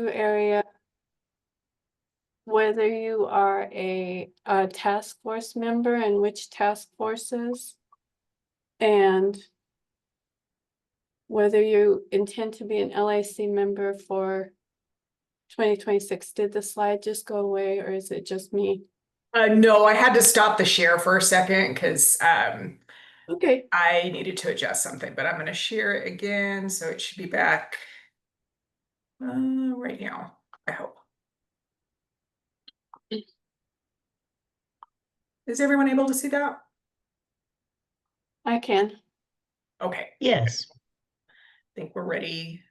area, whether you are a task force member and which task forces, and whether you intend to be an LAC member for 2026. Did the slide just go away, or is it just me? No, I had to stop the share for a second because Okay. I needed to adjust something, but I'm going to share it again, so it should be back right now, I hope. Is everyone able to see that? I can. Okay, Yes. I think we're ready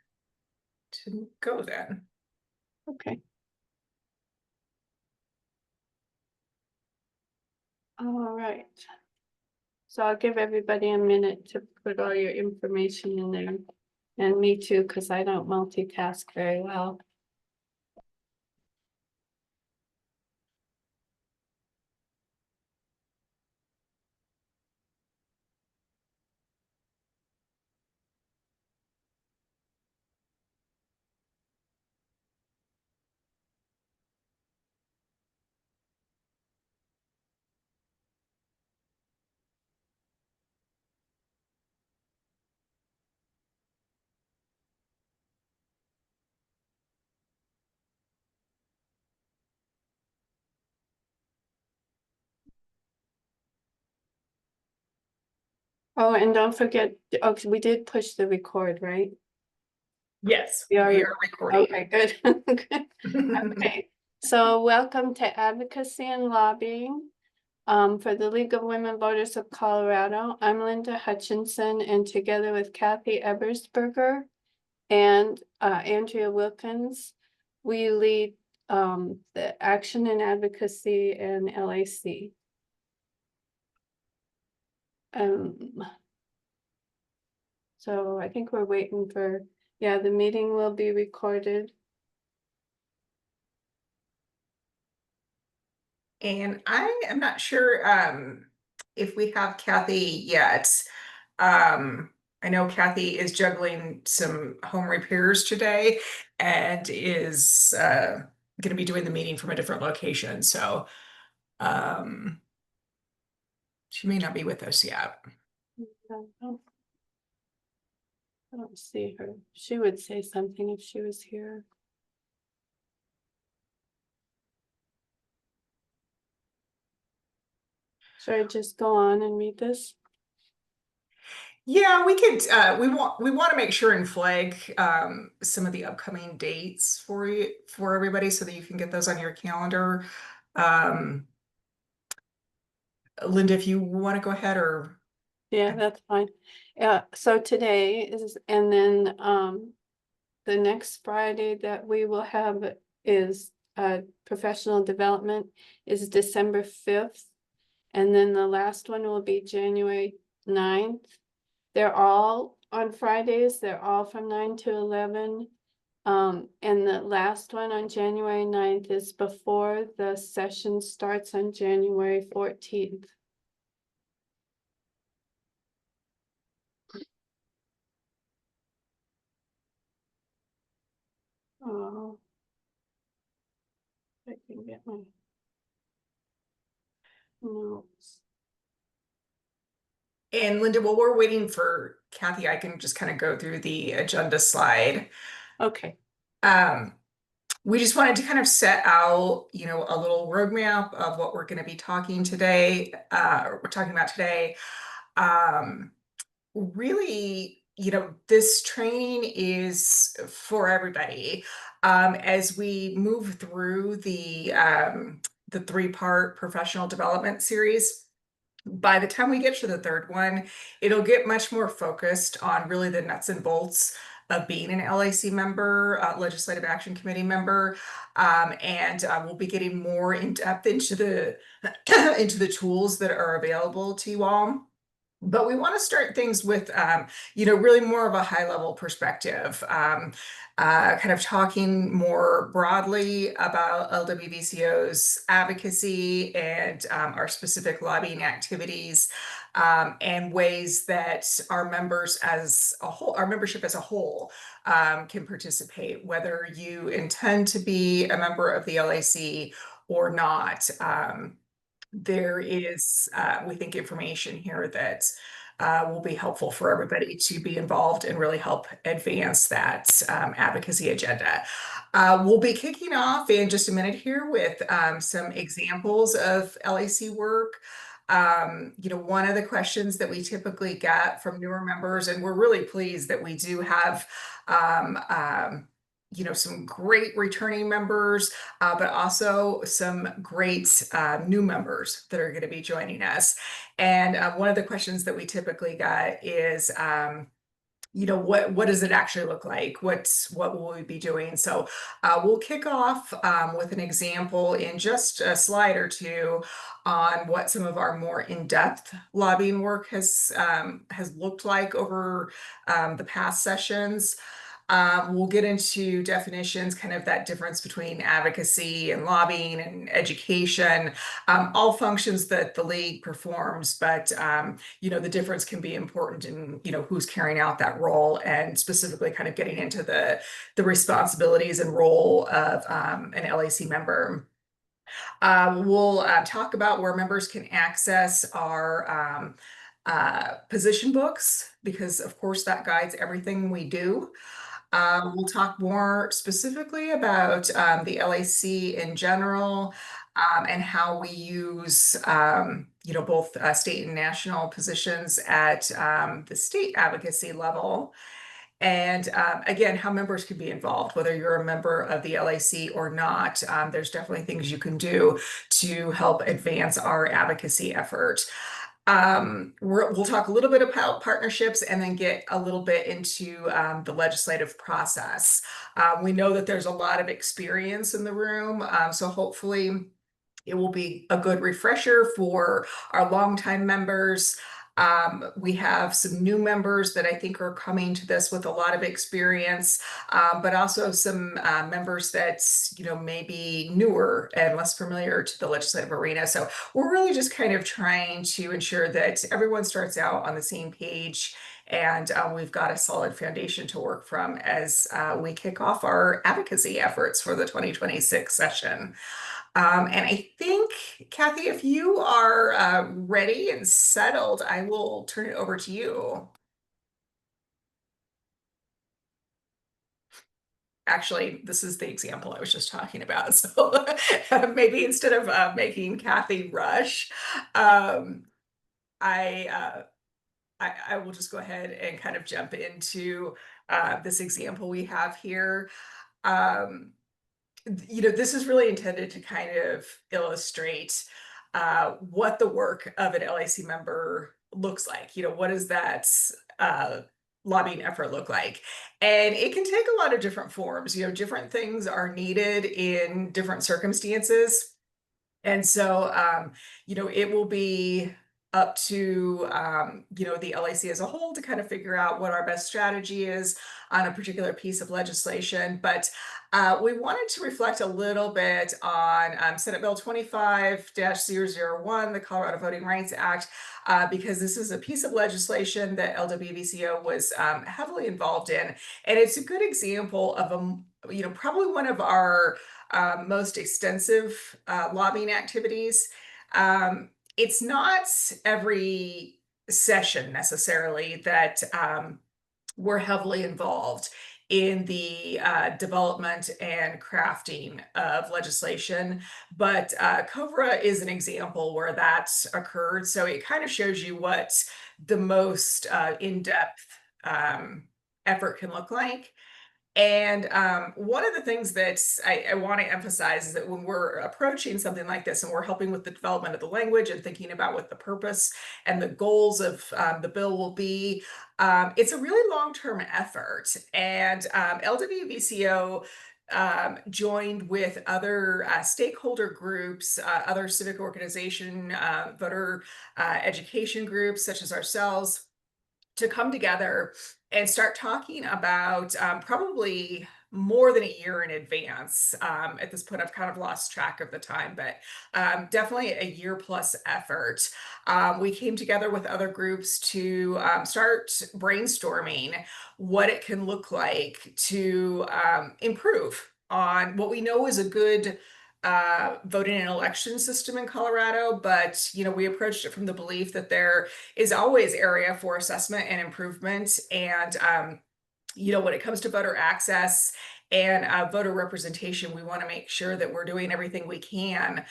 to go then. Okay. All right. So I'll give everybody a minute to put all your information in there. And me too, because I don't multitask very well. Oh, and don't forget, oh, we did push the record, right? Yes, We we are recording. Okay, good. Good. Okay, so welcome to Advocacy and Lobbying for the League of Women Voters of Colorado. I'm Linda Hutchinson, and together with Kathy Ebersberger and Andrea Wilkins, we lead the Action and Advocacy and LAC. So I think we're waiting for, yeah, the meeting will be recorded. And I am not sure if we have Kathy yet. I know Kathy is juggling some home repairs today and is going to be doing the meeting from a different location. So she may not be with us yet. I don't see her. She would say something if she was here. Should I just go on and read this? Yeah, we could. We want to make sure and flag some of the upcoming dates for everybody so that you can get those on your calendar. Linda, if you want to go ahead, or Yeah, that's fine. Yeah, so today is, and then the next Friday that we will have is professional development is December 5th. And then the last one will be January 9th. They're all on Fridays. They're all from 9 to 11. And the last one on January 9th is before the session starts on January 14th. Oh, I can get my notes. and Linda, while we're waiting for Kathy, I can just kind of go through the agenda slide. Okay. We just wanted to kind of set out, a little roadmap of what we're going to be talking today. We're talking about today. Really, this training is for everybody. As we move through the 3-part professional development series, by the time we get to the third one, it'll get much more focused on really the nuts and bolts of being an LAC member, Legislative Action Committee member, and we'll be getting more in depth into the into the tools that are available to you all. But we want to start things with, really more of a high-level perspective, kind of talking more broadly about LWVCO's advocacy and our specific lobbying activities. and ways that our members as a whole, our membership as a whole, can participate, whether you intend to be a member of the LAC or not. There is, we think, information here that will be helpful for everybody to be involved and really help advance that advocacy agenda. We'll be kicking off in just a minute here with some examples of LAC work. One of the questions that we typically get from newer members, and we're really pleased that we do have some great returning members, but also some great new members that are going to be joining us. And one of the questions that we typically get is, what does it actually look like? What will we be doing? So we'll kick off with an example in just a slide or two on what some of our more in-depth lobbying work has looked like over the past sessions. We'll get into definitions, kind of that difference between advocacy and lobbying and education, all functions that the league performs, but the difference can be important in who's carrying out that role, and specifically kind of getting into the responsibilities and role of an LAC member. We'll talk about where members can access our position books, because of course that guides everything we do. We'll talk more specifically about the LAC in general, and how we use both state and national positions at the state advocacy level. And again, how members can be involved, whether you're a member of the LAC or not. There's definitely things you can do to help advance our advocacy effort. We'll talk a little bit about partnerships and then get a little bit into the legislative process. We know that there's a lot of experience in the room, so hopefully it will be a good refresher for our longtime members. We have some new members that I think are coming to this with a lot of experience, but also some members that may be newer and less familiar to the legislative arena. So we're really just kind of trying to ensure that everyone starts out on the same page, and we've got a solid foundation to work from as we kick off our advocacy efforts for the 2026 session. And I think, Kathy, if you are ready and settled, I will turn it over to you. Actually, this is the example I was just talking about. So maybe instead of making Kathy rush, I will just go ahead and kind of jump into this example we have here. This is really intended to kind of illustrate what the work of an LAC member looks like. What does that lobbying effort look like? And it can take a lot of different forms. Different things are needed in different circumstances. And so, it will be up to, the LAC as a whole to kind of figure out what our best strategy is on a particular piece of legislation. But we wanted to reflect a little bit on Senate Bill 25-001, the Colorado Voting Rights Act, because this is a piece of legislation that LWVCO was heavily involved in. And it's a good example of probably one of our most extensive lobbying activities. It's not every session necessarily that we're heavily involved in the development and crafting of legislation, but COBRA is an example where that's occurred. So it kind of shows you what the most in-depth effort can look like. And one of the things that I want to emphasize is that when we're approaching something like this and we're helping with the development of the language and thinking about what the purpose and the goals of the bill will be, it's a really long-term effort. And LWVCO joined with other stakeholder groups, other civic organization, voter education groups such as ourselves, to come together and start talking about probably more than a year in advance. At this point, I've kind of lost track of the time, but definitely a year plus effort. We came together with other groups to start brainstorming what it can look like to improve on what we know is a good voting and election system in Colorado, but we approached it from the belief that there is always area for assessment and improvement. And when it comes to voter access and voter representation, we want to make sure that we're doing everything we can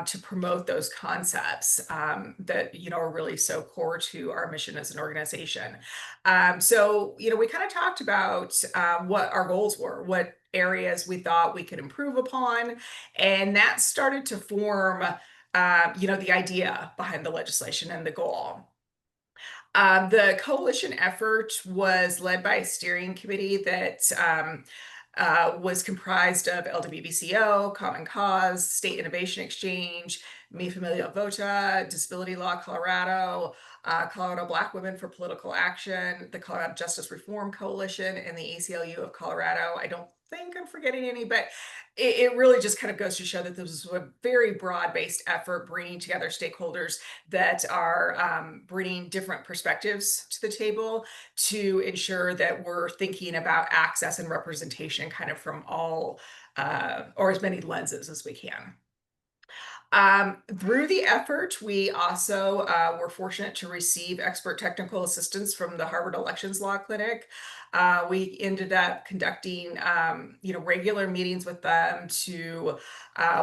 to promote those concepts that are really so core to our mission as an organization. So we kind of talked about what our goals were, what areas we thought we could improve upon, and that started to form the idea behind the legislation and the goal. The coalition effort was led by a steering committee that was comprised of LWBCO, Common Cause, State Innovation Exchange, Mi Familia Vota, Disability Law Colorado, Colorado Black Women for Political Action, the Colorado Justice Reform Coalition, and the ACLU of Colorado. I don't think I'm forgetting any, but it really just kind of goes to show that this was a very broad-based effort, bringing together stakeholders that are bringing different perspectives to the table to ensure that we're thinking about access and representation kind of from all or as many lenses as we can. Through the effort, we also were fortunate to receive expert technical assistance from the Harvard Elections Law Clinic. We ended up conducting, regular meetings with them to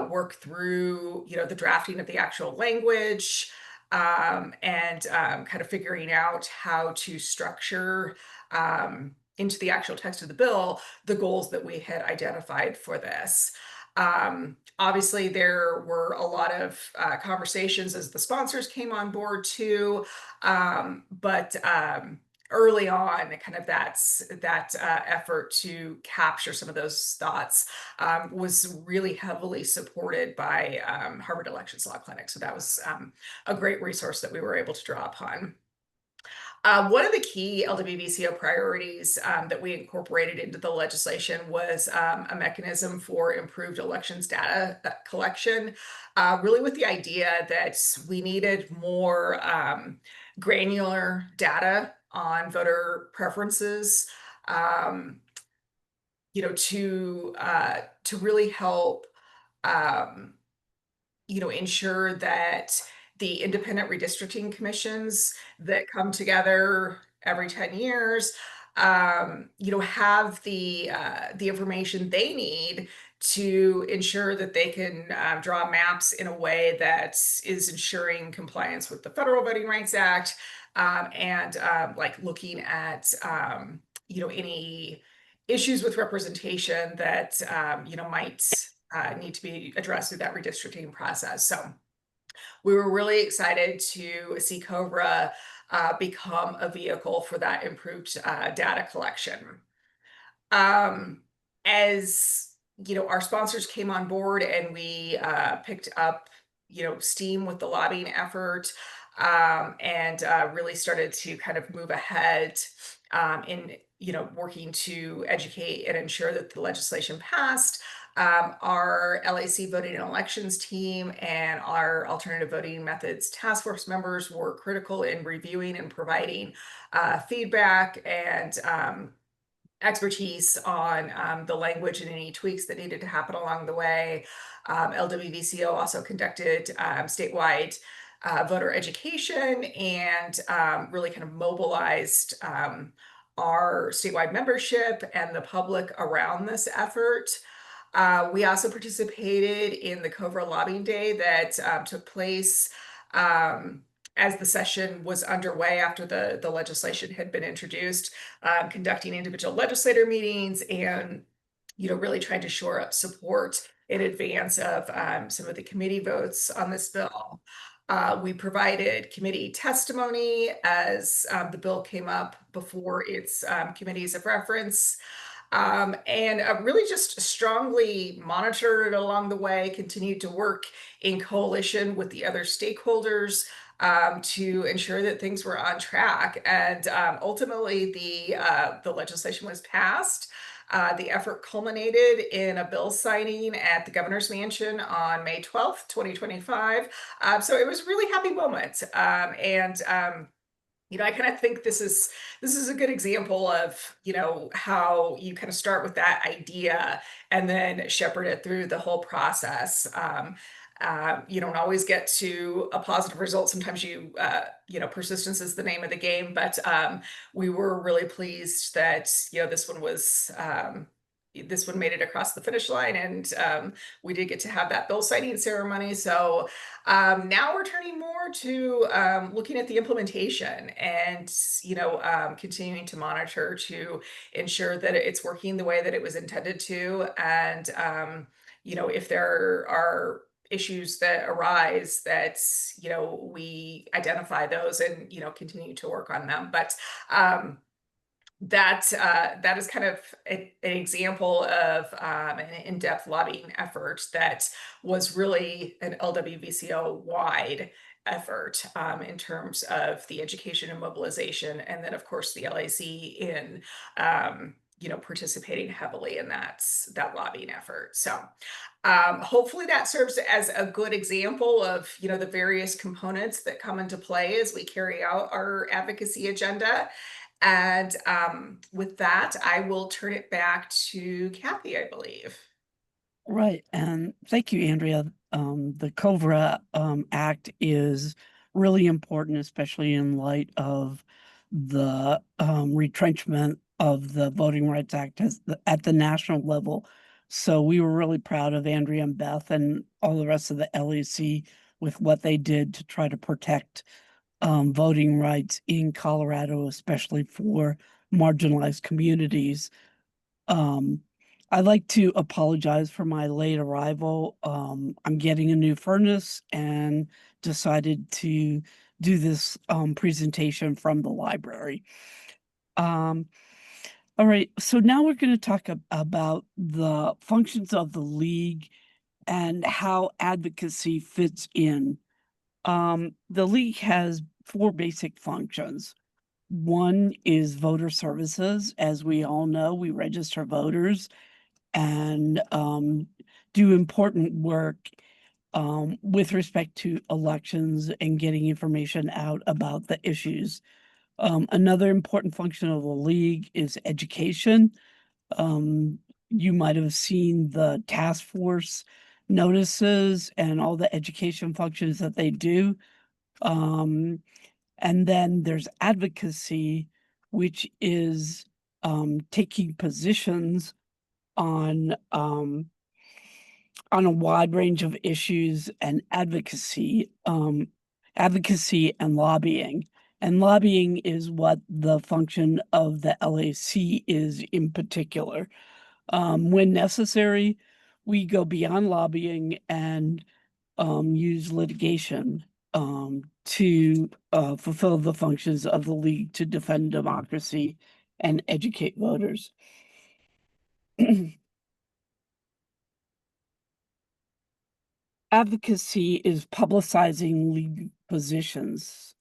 work through, the drafting of the actual language and kind of figuring out how to structure into the actual text of the bill the goals that we had identified for this. Obviously, there were a lot of conversations as the sponsors came on board too, but early on, kind of that effort to capture some of those thoughts was really heavily supported by Harvard Elections Law Clinic. So that was a great resource that we were able to draw upon. One of the key LWBCO priorities that we incorporated into the legislation was a mechanism for improved elections data collection, really with the idea that we needed more granular data on voter preferences, to really help ensure that the independent redistricting commissions that come together every 10 years, have the information they need to ensure that they can draw maps in a way that is ensuring compliance with the Federal Voting Rights Act, and like looking at any issues with representation that might need to be addressed through that redistricting process. So we were really excited to see COBRA become a vehicle for that improved data collection. As our sponsors came on board and we picked up steam with the lobbying effort, and really started to kind of move ahead in working to educate and ensure that the legislation passed. Our LAC voting and elections team and our alternative voting methods task force members were critical in reviewing and providing feedback and expertise on the language and any tweaks that needed to happen along the way. LWVCO also conducted statewide voter education and really kind of mobilized our statewide membership and the public around this effort. We also participated in the COBRA Lobbying Day that took place as the session was underway after the legislation had been introduced, conducting individual legislator meetings and really trying to shore up support in advance of some of the committee votes on this bill. We provided committee testimony as the bill came up before its committees of reference. And really just strongly monitored it along the way, continued to work in coalition with the other stakeholders to ensure that things were on track. And ultimately, the legislation was passed. The effort culminated in a bill signing at the governor's mansion on May 12th, 2025. So it was a really happy moment. I kind of think this is a good example of, how you kind of start with that idea and then shepherd it through the whole process. You don't always get to a positive result. Sometimes persistence is the name of the game, but we were really pleased that, this one made it across the finish line, and we did get to have that bill signing ceremony. So now we're turning more to looking at the implementation and, continuing to monitor to ensure that it's working the way that it was intended to. And, if there are issues that arise, that, we identify those and, continue to work on them. But that is kind of an example of an in-depth lobbying effort that was really an LWVCO wide effort, in terms of the education and mobilization, and then of course the LAC in participating heavily in that lobbying effort. So hopefully that serves as a good example of, the various components that come into play as we carry out our advocacy agenda. And with that, I will turn it back to Kathy, I believe. Right, and thank you, Andrea. The COBRA Act is really important, especially in light of the retrenchment of the Voting Rights Act at the national level. So we were really proud of Andrea and Beth and all the rest of the LAC with what they did to try to protect voting rights in Colorado, especially for marginalized communities. I'd like to apologize for my late arrival. I'm getting a new furnace and decided to do this presentation from the library. All right, so now we're going to talk about the functions of the League and how advocacy fits in. The League has 4 basic functions. One is voter services. As we all know, we register voters and do important work with respect to elections and getting information out about the issues. Another important function of the League is education. You might have seen the task force notices and all the education functions that they do. And then there's advocacy, which is taking positions on a wide range of issues, and advocacy and lobbying. And lobbying is what the function of the LAC is in particular. When necessary, we go beyond lobbying and use litigation to fulfill the functions of the League to defend democracy and educate voters. Advocacy is publicizing League positions,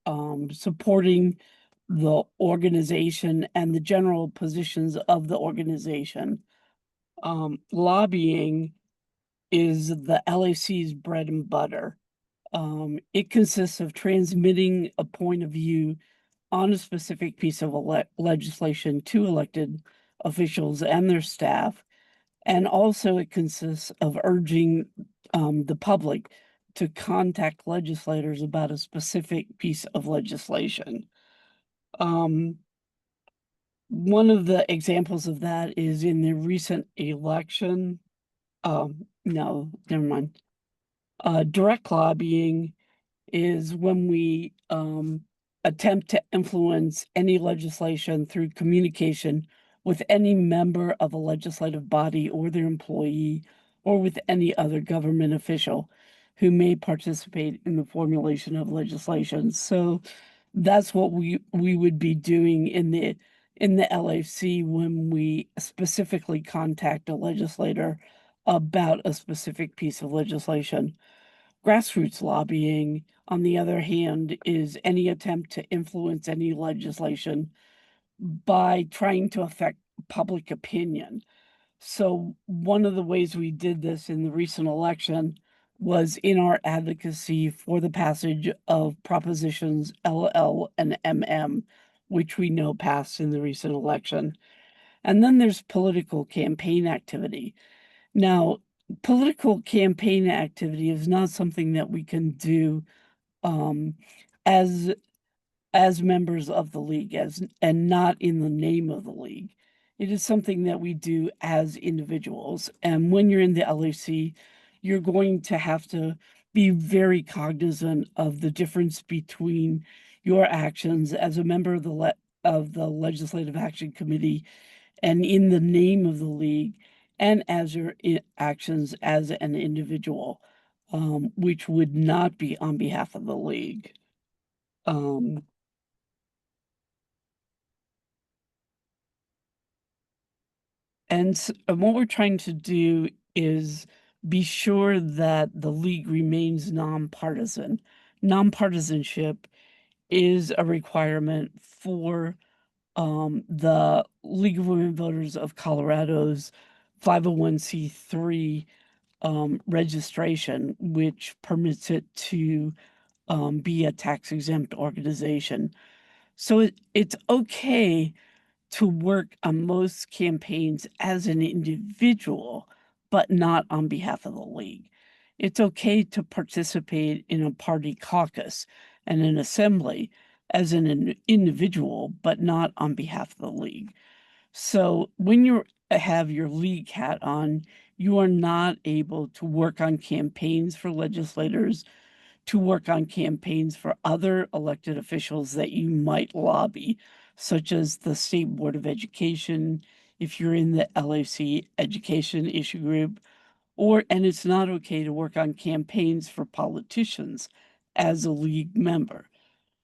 supporting the organization and the general positions of the organization. Lobbying is the LAC's bread and butter. It consists of transmitting a point of view on a specific piece of legislation to elected officials and their staff. And also it consists of urging the public to contact legislators about a specific piece of legislation. One of the examples of that is in the recent election. No, never mind. Direct lobbying is when we attempt to influence any legislation through communication with any member of a legislative body or their employee, or with any other government official who may participate in the formulation of legislation. So that's what we would be doing in the LAC when we specifically contact a legislator about a specific piece of legislation. Grassroots lobbying, on the other hand, is any attempt to influence any legislation by trying to affect public opinion. So one of the ways we did this in the recent election was in our advocacy for the passage of propositions LL and MM, which we know passed in the recent election. And then there's political campaign activity. Now, political campaign activity is not something that we can do um, as members of the league, and not in the name of the league. It is something that we do as individuals. And when you're in the LAC, you're going to have to be very cognizant of the difference between your actions as a member of the Legislative Action Committee and in the name of the league, and as your actions as an individual, which would not be on behalf of the league. And what we're trying to do is be sure that the league remains nonpartisan. Nonpartisanship is a requirement for the League of Women Voters of Colorado's 501c3 registration, which permits it to be a tax exempt organization. So it's okay to work on most campaigns as an individual, but not on behalf of the league. It's okay to participate in a party caucus and an assembly as an individual, but not on behalf of the league. So when you have your league hat on, you are not able to work on campaigns for legislators, to work on campaigns for other elected officials that you might lobby, such as the State Board of Education, if you're in the LAC Education Issue Group, and it's not okay to work on campaigns for politicians as a league member.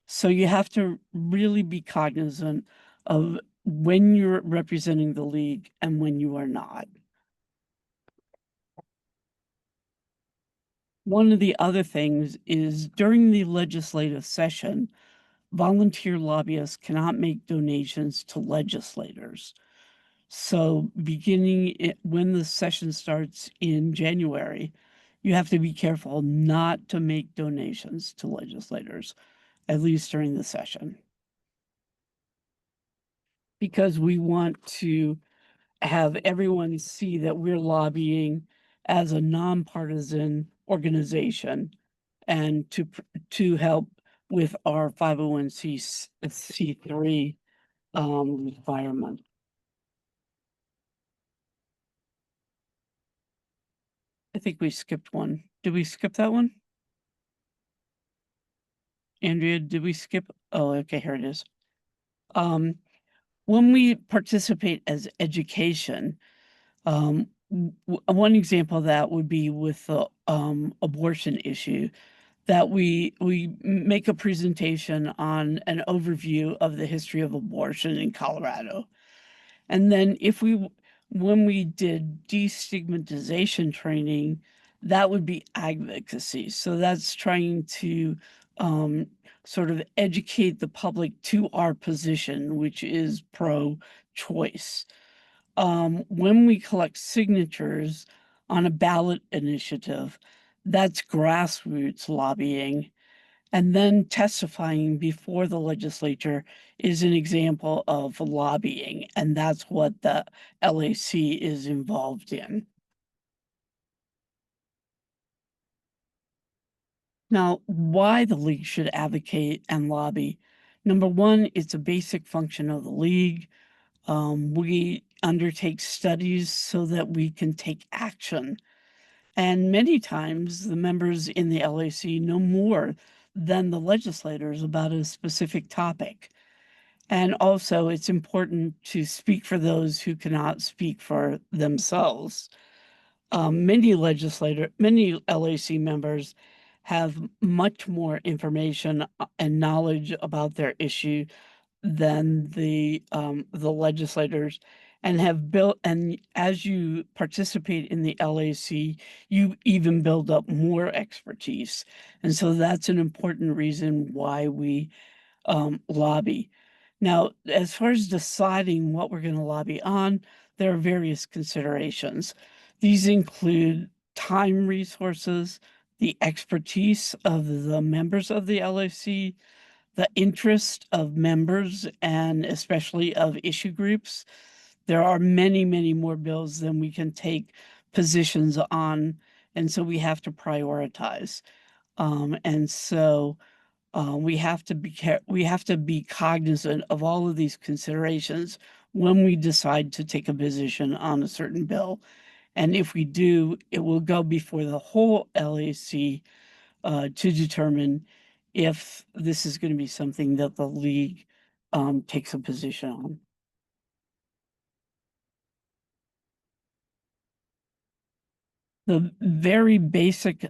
So you have to really be cognizant of when you're representing the league and when you are not. One of the other things is during the legislative session, volunteer lobbyists cannot make donations to legislators. So when the session starts in January, you have to be careful not to make donations to legislators, at least during the session. Because we want to have everyone see that we're lobbying as a nonpartisan organization and to help with our 501c3 requirement. I think we skipped one. Did we skip that one? Andrea, did we skip? Oh, okay, here it is. When we participate as education, one example of that would be with the abortion issue, that we make a presentation on an overview of the history of abortion in Colorado. And then when we did destigmatization training, that would be advocacy. So that's trying to sort of educate the public to our position, which is pro-choice. When we collect signatures on a ballot initiative, that's grassroots lobbying. And then testifying before the legislature is an example of lobbying, and that's what the LAC is involved in. Now, why the league should advocate and lobby? Number one, it's a basic function of the league. We undertake studies so that we can take action. And many times the members in the LAC know more than the legislators about a specific topic. And also it's important to speak for those who cannot speak for themselves. Many LAC members have much more information and knowledge about their issue than the legislators, and as you participate in the LAC, you even build up more expertise. And so that's an important reason why we lobby. Now, as far as deciding what we're going to lobby on, there are various considerations. These include time resources, the expertise of the members of the LAC, the interest of members, and especially of issue groups. There are many, many more bills than we can take positions on, and so we have to prioritize. And so we have to be cognizant of all of these considerations when we decide to take a position on a certain bill. And if we do, it will go before the whole LAC to determine if this is going to be something that the league takes a position on. The very basic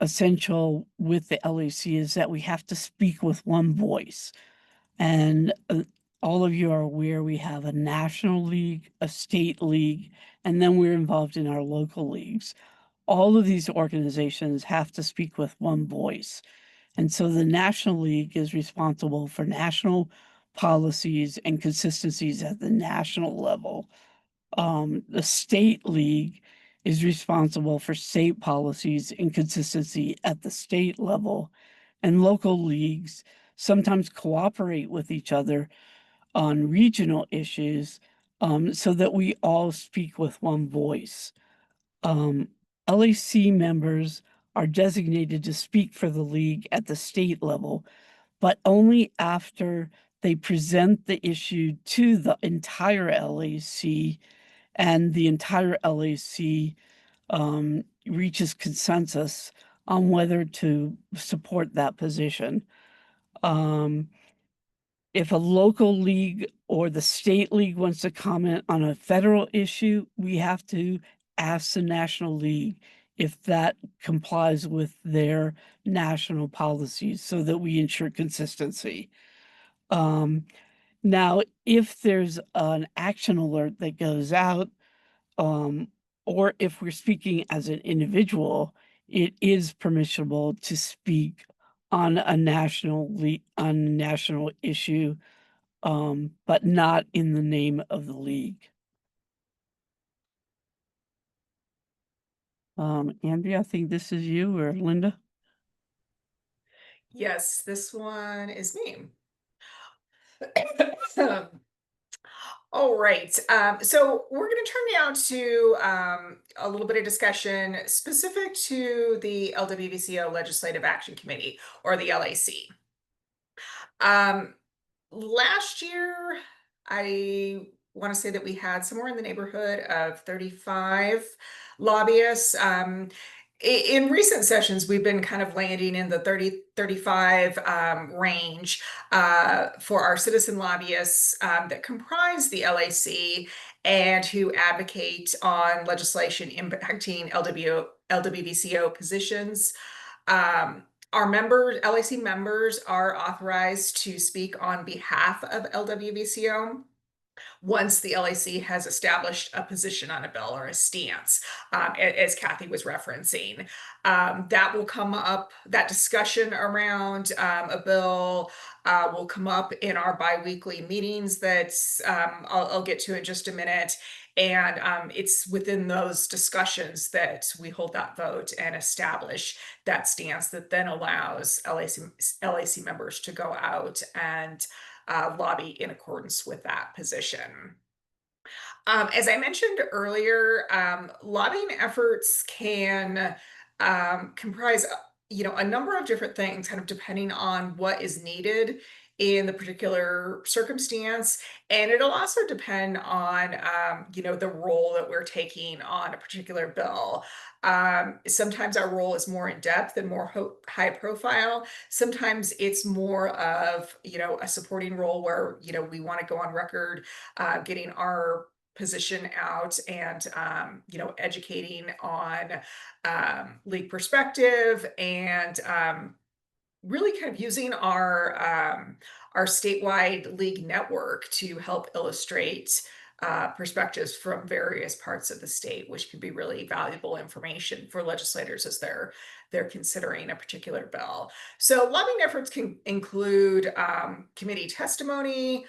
essential with the LAC is that we have to speak with one voice. And all of you are aware we have a national league, a state league, and then we're involved in our local leagues. All of these organizations have to speak with one voice. And so the National League is responsible for national policies and consistencies at the national level. The State League is responsible for state policies and consistency at the state level. And local leagues sometimes cooperate with each other on regional issues so that we all speak with one voice. LAC members are designated to speak for the league at the state level, but only after they present the issue to the entire LAC and the entire LAC reaches consensus on whether to support that position. If a local league or the state league wants to comment on a federal issue, we have to ask the National League if that complies with their national policies so that we ensure consistency. Now, if there's an action alert that goes out, or if we're speaking as an individual, it is permissible to speak on a national issue, but not in the name of the league. Andrea, I think this is you or Linda. Yes, this one is me. All right, so we're going to turn now to a little bit of discussion specific to the LWVCO Legislative Action Committee, or the LAC. Last year, I want to say that we had somewhere in the neighborhood of 35 lobbyists. In recent sessions, we've been kind of landing in the 30-35 range for our citizen lobbyists that comprise the LAC and who advocate on legislation impacting LWVCO positions. Our LAC members are authorized to speak on behalf of LWVCO once the LAC has established a position on a bill or a stance, as Kathy was referencing. That will come up, that discussion around a bill will come up in our bi-weekly meetings that I'll get to in just a minute. And it's within those discussions that we hold that vote and establish that stance that then allows LAC members to go out and lobby in accordance with that position. As I mentioned earlier, lobbying efforts can comprise a number of different things, kind of depending on what is needed in the particular circumstance. And it'll also depend on the role that we're taking on a particular bill. Sometimes our role is more in depth and more high profile. Sometimes it's more of a supporting role where we want to go on record getting our position out and educating on league perspective and really kind of using our statewide league network to help illustrate perspectives from various parts of the state, which can be really valuable information for legislators as they're considering a particular bill. So lobbying efforts can include committee testimony,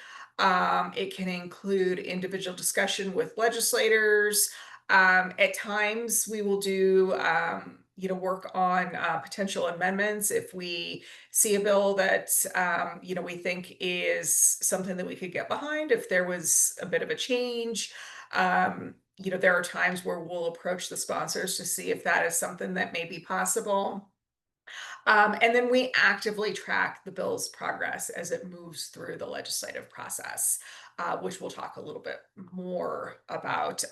It can include individual discussion with legislators. At times, we will do work on potential amendments if we see a bill that we think is something that we could get behind. If there was a bit of a change, there are times where we'll approach the sponsors to see if that is something that may be possible. And then we actively track the bill's progress as it moves through the legislative process, which we'll talk a little bit more about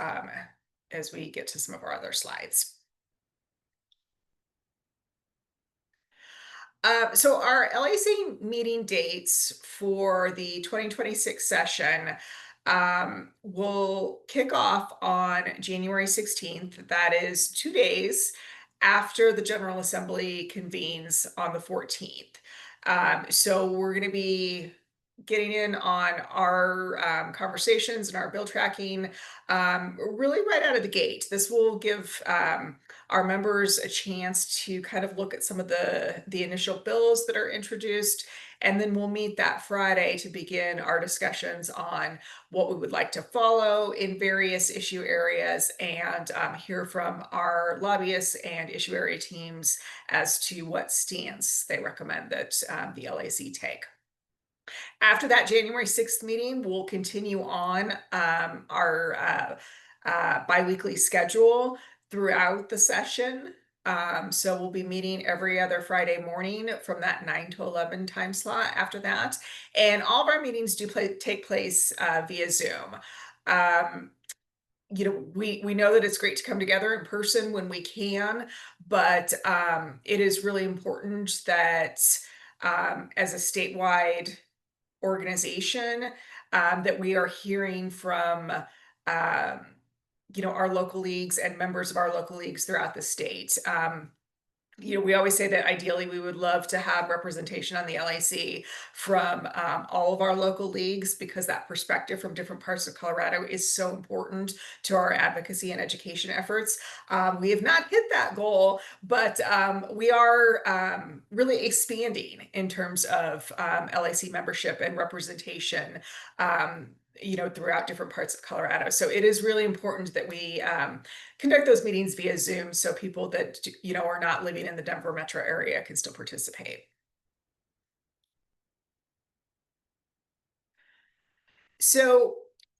as we get to some of our other slides. So our LAC meeting dates for the 2026 session will kick off on January 16th. That is 2 days after the General Assembly convenes on the 14th. So we're going to be getting in on our conversations and our bill tracking really right out of the gate. This will give our members a chance to kind of look at some of the initial bills that are introduced, and then we'll meet that Friday to begin our discussions on what we would like to follow in various issue areas, and hear from our lobbyists and issue area teams as to what stance they recommend that the LAC take. After that January 6th meeting, we'll continue on our biweekly schedule throughout the session. So we'll be meeting every other Friday morning from that 9 to 11 time slot after that. And all of our meetings do take place via Zoom. We know that it's great to come together in person when we can, but it is really important that as a statewide organization that we are hearing from our local leagues and members of our local leagues throughout the state. We always say that ideally we would love to have representation on the LAC from all of our local leagues, because that perspective from different parts of Colorado is so important to our advocacy and education efforts. We have not hit that goal, but we are really expanding in terms of LAC membership and representation throughout different parts of Colorado. So it is really important that we conduct those meetings via Zoom, so people that are not living in the Denver metro area can still participate. So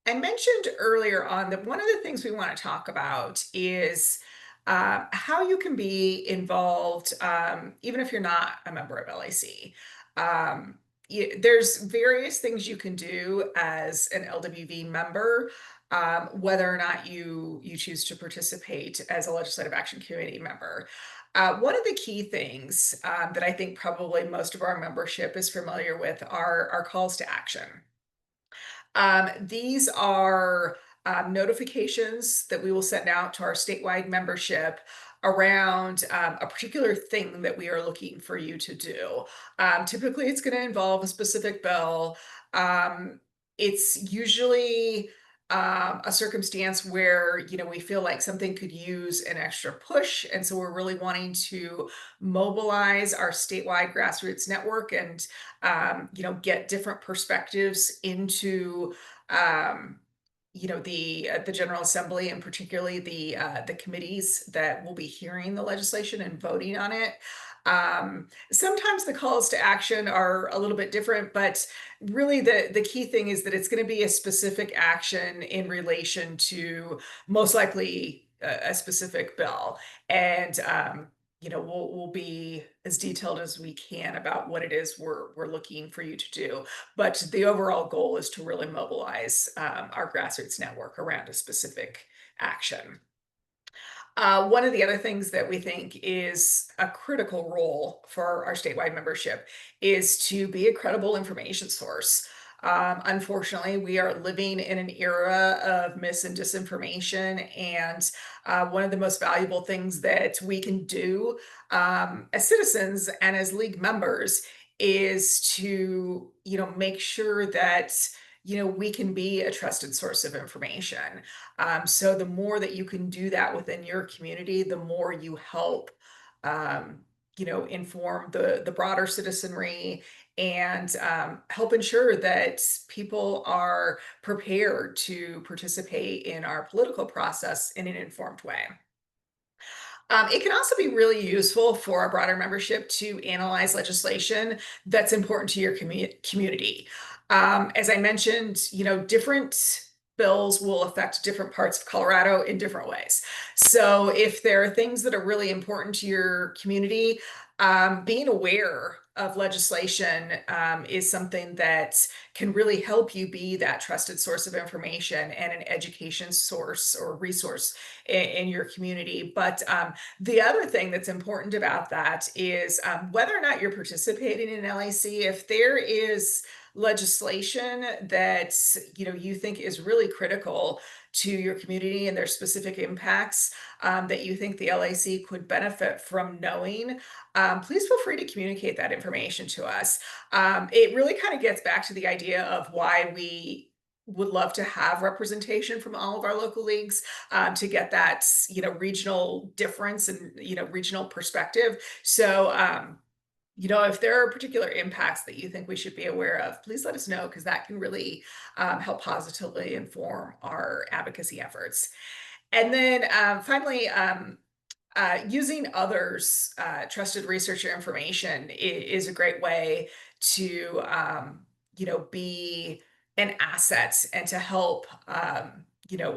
I mentioned earlier on that one of the things we want to talk about is how you can be involved even if you're not a member of LAC. There's various things you can do as an LWV member, whether or not you choose to participate as a Legislative Action Committee member. One of the key things that I think probably most of our membership is familiar with are our calls to action. These are notifications that we will send out to our statewide membership around a particular thing that we are looking for you to do. Typically, it's going to involve a specific bill. It's usually a circumstance where we feel like something could use an extra push, and so we're really wanting to mobilize our statewide grassroots network and get different perspectives into the General Assembly, and particularly the committees that will be hearing the legislation and voting on it. Sometimes the calls to action are a little bit different, but really the key thing is that it's going to be a specific action in relation to most likely a specific bill. And we'll be as detailed as we can about what it is we're looking for you to do. But the overall goal is to really mobilize our grassroots network around a specific action. One of the other things that we think is a critical role for our statewide membership is to be a credible information source. Unfortunately, we are living in an era of mis and disinformation, and one of the most valuable things that we can do as citizens and as league members is to make sure that we can be a trusted source of information. So the more that you can do that within your community, the more you help inform the broader citizenry and help ensure that people are prepared to participate in our political process in an informed way. It can also be really useful for our broader membership to analyze legislation that's important to your community. As I mentioned, different bills will affect different parts of Colorado in different ways. So if there are things that are really important to your community, being aware of legislation is something that can really help you be that trusted source of information and an education source or resource in your community. But the other thing that's important about that is whether or not you're participating in LAC, if there is legislation that you think is really critical to your community and their specific impacts that you think the LAC could benefit from knowing, please feel free to communicate that information to us. It really kind of gets back to the idea of why we would love to have representation from all of our local leagues to get that regional difference and regional perspective. So if there are particular impacts that you think we should be aware of, please let us know, because that can really help positively inform our advocacy efforts. And then finally, using others' trusted research or information is a great way to, be an asset and to help,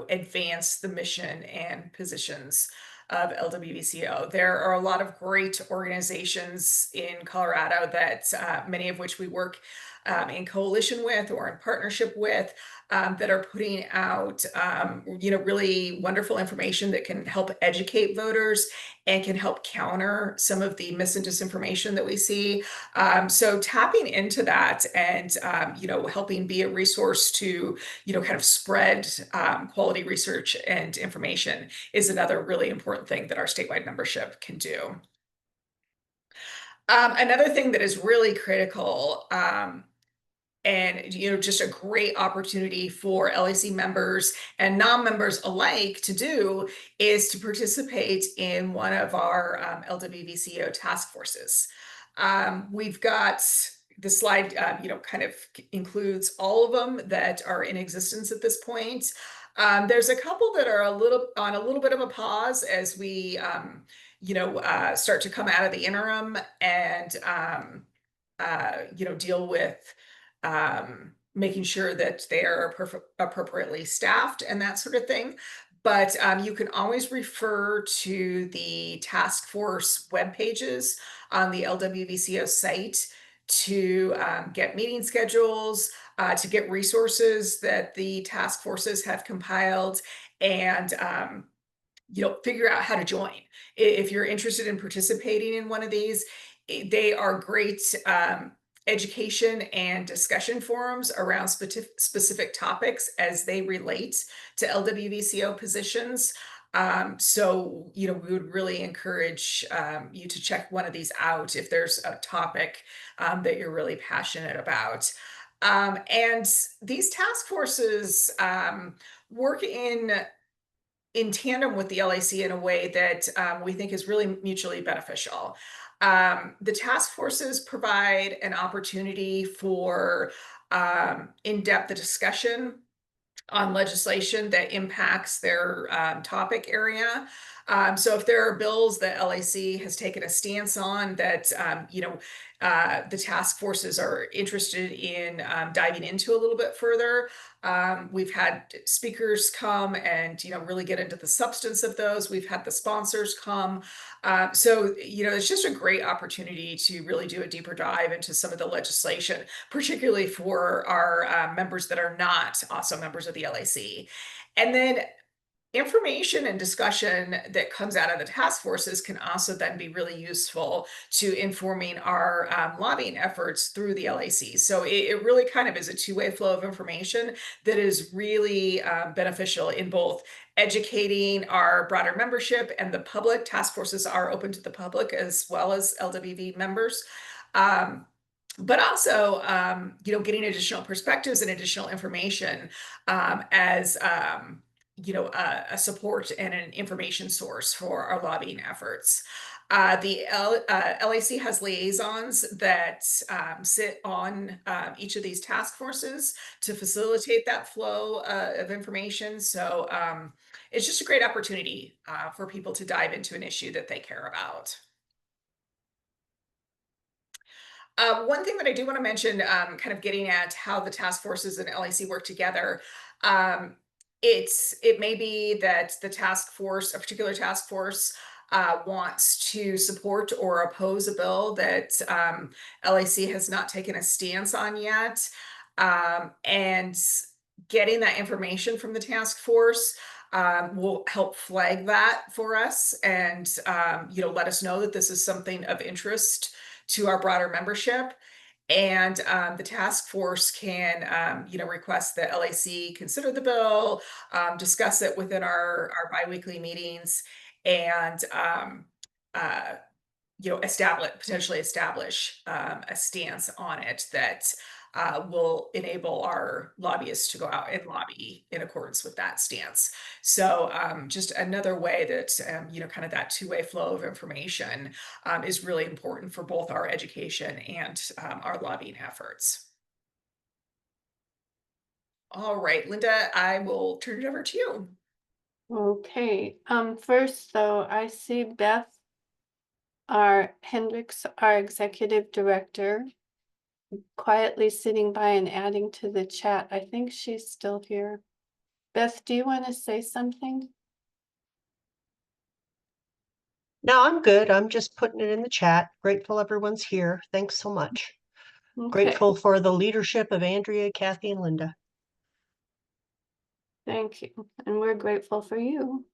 advance the mission and positions of LWVCO. There are a lot of great organizations in Colorado that many of which we work in coalition with or in partnership with that are putting out, really wonderful information that can help educate voters and can help counter some of the mis and disinformation that we see. So tapping into that and, helping be a resource to, kind of spread quality research and information is another really important thing that our statewide membership can do. Another thing that is really critical and just a great opportunity for LAC members and non-members alike to do is to participate in one of our LWVCO task forces. We've got the slide, kind of includes all of them that are in existence at this point. There's a couple that are on a little bit of a pause as we, start to come out of the interim and, deal with making sure that they are appropriately staffed and that sort of thing. But you can always refer to the task force web pages on the LWVCO site to get meeting schedules, to get resources that the task forces have compiled, and figure out how to join. If you're interested in participating in one of these, they are great education and discussion forums around specific topics as they relate to LWVCO positions. So, we would really encourage you to check one of these out if there's a topic that you're really passionate about. And these task forces work in tandem with the LAC in a way that we think is really mutually beneficial. The task forces provide an opportunity for in-depth discussion on legislation that impacts their topic area. So if there are bills that LAC has taken a stance on that, the task forces are interested in diving into a little bit further, we've had speakers come and, really get into the substance of those. We've had the sponsors come. So, it's just a great opportunity to really do a deeper dive into some of the legislation, particularly for our members that are not also members of the LAC. And then information and discussion that comes out of the task forces can also then be really useful to informing our lobbying efforts through the LAC. So it really kind of is a two-way flow of information that is really beneficial in both educating our broader membership and the public. Task forces are open to the public as well as LWV members. But also, getting additional perspectives and additional information as a support and an information source for our lobbying efforts. The LAC has liaisons that sit on each of these task forces to facilitate that flow of information. So it's just a great opportunity for people to dive into an issue that they care about. One thing that I do want to mention, kind of getting at how the task forces and LAC work together, um, it may be that the task force, a particular task force, wants to support or oppose a bill that LAC has not taken a stance on yet, and getting that information from the task force will help flag that for us, and let us know that this is something of interest to our broader membership. And the task force can, request that LAC consider the bill, discuss it within our biweekly meetings, and uh, potentially establish a stance on it that will enable our lobbyists to go out and lobby in accordance with that stance. So just another way that, kind of that two-way flow of information is really important for both our education and our lobbying efforts. All right, Linda, I will turn it over to you. Okay, first though, I see Beth, our Hendricks, our executive director, quietly sitting by and adding to the chat. I think she's still here. Beth, do you want to say something? No, I'm good. I'm just putting it in the chat. Grateful everyone's here. Thanks so much. Okay, Grateful for the leadership of Andrea, Kathy, and Linda. thank you. And we're grateful for you.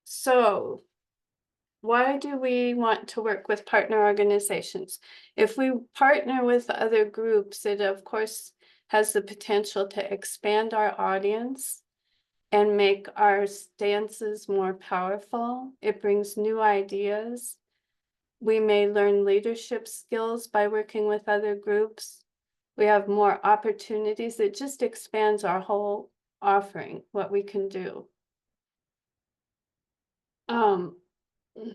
So why do we want to work with partner organizations? If we partner with other groups, it of course has the potential to expand our audience and make our stances more powerful. It brings new ideas. We may learn leadership skills by working with other groups. We have more opportunities. It just expands our whole offering, what we can do.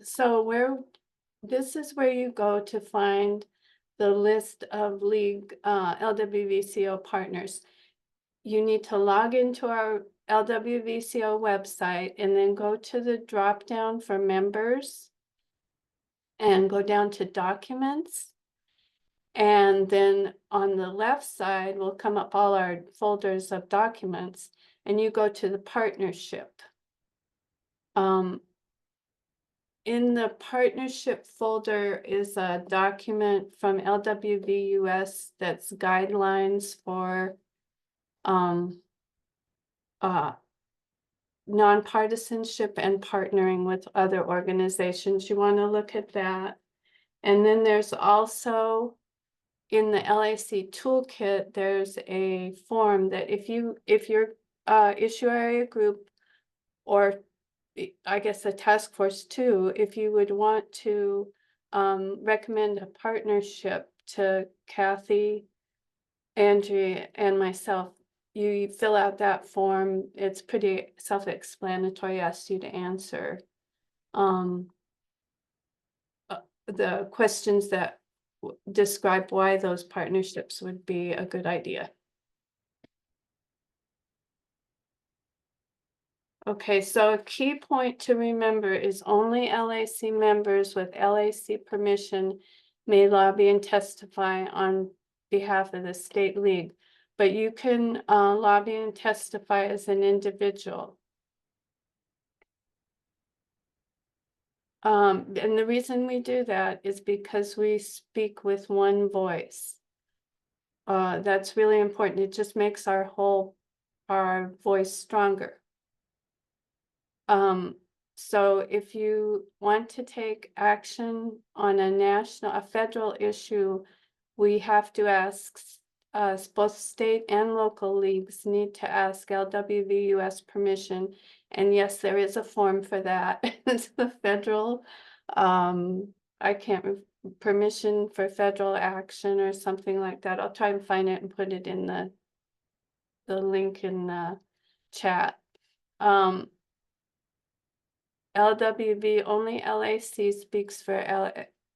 So this is where you go to find the list of league LWVCO partners. You need to log into our LWVCO website and then go to the drop down for members and go down to documents. And then on the left side will come up all our folders of documents, and you go to the partnership. In the partnership folder is a document from LWVUS that's guidelines for nonpartisanship and partnering with other organizations. You want to look at that. And then there's also in the LAC toolkit, there's a form that if your issue area group, or I guess a task force too, if you would want to recommend a partnership to Kathy, Andrea, and myself, you fill out that form. It's pretty self-explanatory. Asks you to answer the questions that describe why those partnerships would be a good idea. Okay, so a key point to remember is only LAC members with LAC permission may lobby and testify on behalf of the state league, but you can lobby and testify as an individual. And the reason we do that is because we speak with one voice. That's really important. It just makes our voice stronger. So if you want to take action on a federal issue, we have to ask, both state and local leagues need to ask LWVUS permission. And yes, there is a form for that. It's the federal, permission for federal action or something like that. I'll try and find it and put it in the the link in the chat. LWV, only LAC speaks for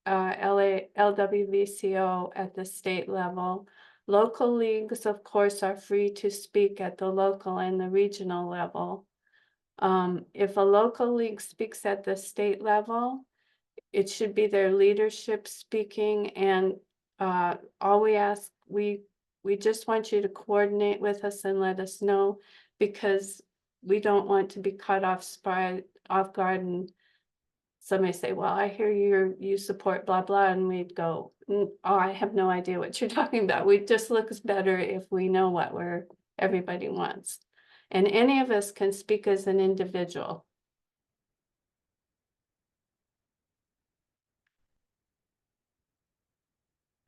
LWVCO at the state level. Local leagues, of course, are free to speak at the local and the regional level. If a local league speaks at the state level, it should be their leadership speaking, and all we ask, we just want you to coordinate with us and let us know, because we don't want to be caught off guard and somebody say, well, I hear you support blah blah, and we'd go, oh, I have no idea what you're talking about. It just looks better if we know what everybody wants, and any of us can speak as an individual.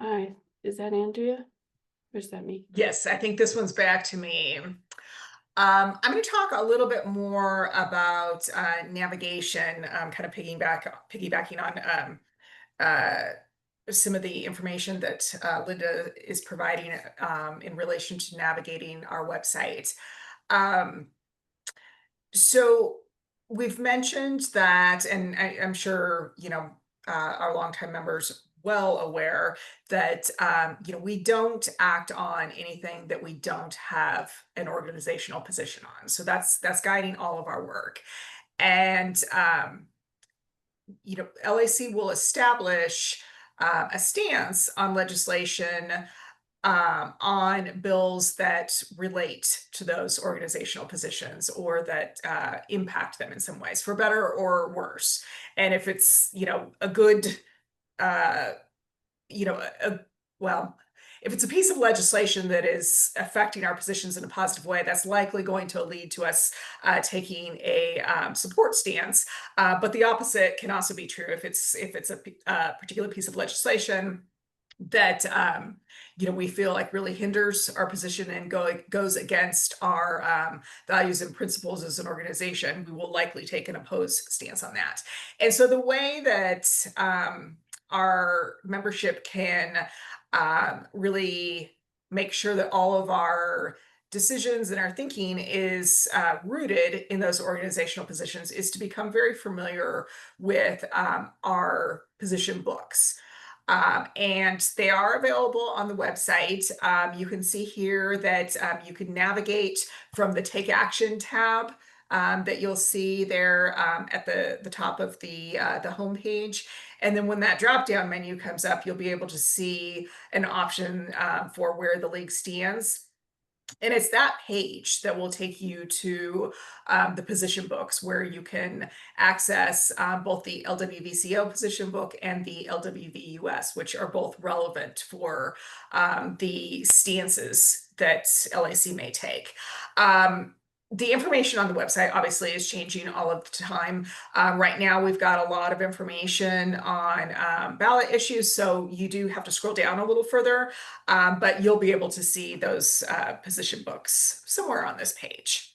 All right, is that Andrea? Or is that me? Yes, I think this one's back to me. I'm going to talk a little bit more about navigation, kind of piggybacking on some of the information that Linda is providing in relation to navigating our website. So we've mentioned that, and I'm sure, you know, our longtime members well aware that, you know, we don't act on anything that we don't have an organizational position on. So that's guiding all of our work. And, you know, LAC will establish a stance on legislation on bills that relate to those organizational positions or that impact them in some ways, for better or worse. And if it's, you know, a good, you know, well, if it's a piece of legislation that is affecting our positions in a positive way, that's likely going to lead to us taking a support stance. But the opposite can also be true if it's a particular piece of legislation that you know, we feel like really hinders our position and goes against our values and principles as an organization. We will likely take an opposed stance on that. And so the way that our membership can really make sure that all of our decisions and our thinking is rooted in those organizational positions is to become very familiar with our position books. And they are available on the website. You can see here that you can navigate from the Take Action tab that you'll see there at the top of the homepage. And then when that drop-down menu comes up, you'll be able to see an option for where the league stands. And it's that page that will take you to the position books, where you can access both the LWVCO position book and the LWVUS, which are both relevant for the stances that LAC may take. The information on the website obviously is changing all of the time. Right now, we've got a lot of information on ballot issues, so you do have to scroll down a little further, but you'll be able to see those position books somewhere on this page.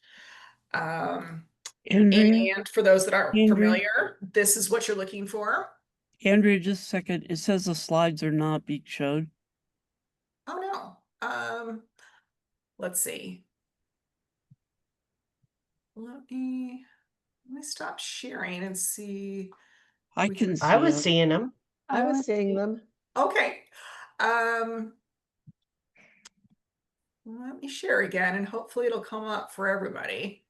Andrea, And for those that aren't Andrea? familiar, this is what you're looking for. Andrea, just a second. It says the slides are not being showed. Oh no. Let's see. Let me stop sharing and see. I We can can- see I was them. seeing them. I I was was seeing see- them. Okay. Let me share again, and hopefully it'll come up for everybody.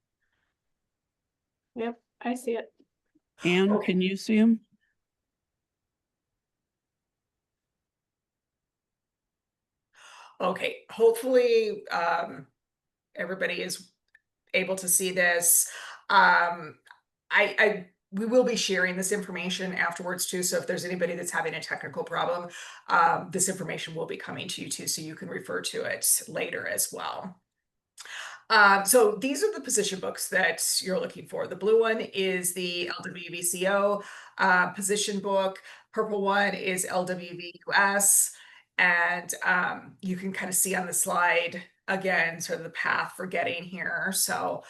Yep, I see it. Anne, Okay. can you see them? Okay, hopefully everybody is able to see this. We will be sharing this information afterwards too, so if there's anybody that's having a technical problem, this information will be coming to you too, so you can refer to it later as well. So these are the position books that you're looking for. The blue one is the LWVCO position book. Purple one is LWVUS. And you can kind of see on the slide, again, sort of the path for getting here. So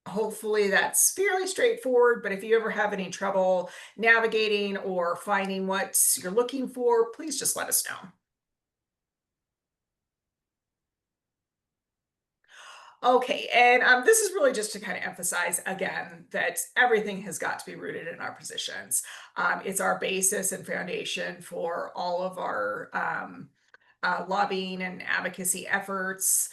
hopefully that's fairly straightforward, but if you ever have any trouble navigating or finding what you're looking for, please just let us know. Okay, and this is really just to kind of emphasize again that everything has got to be rooted in our positions. It's our basis and foundation for all of our lobbying and advocacy efforts.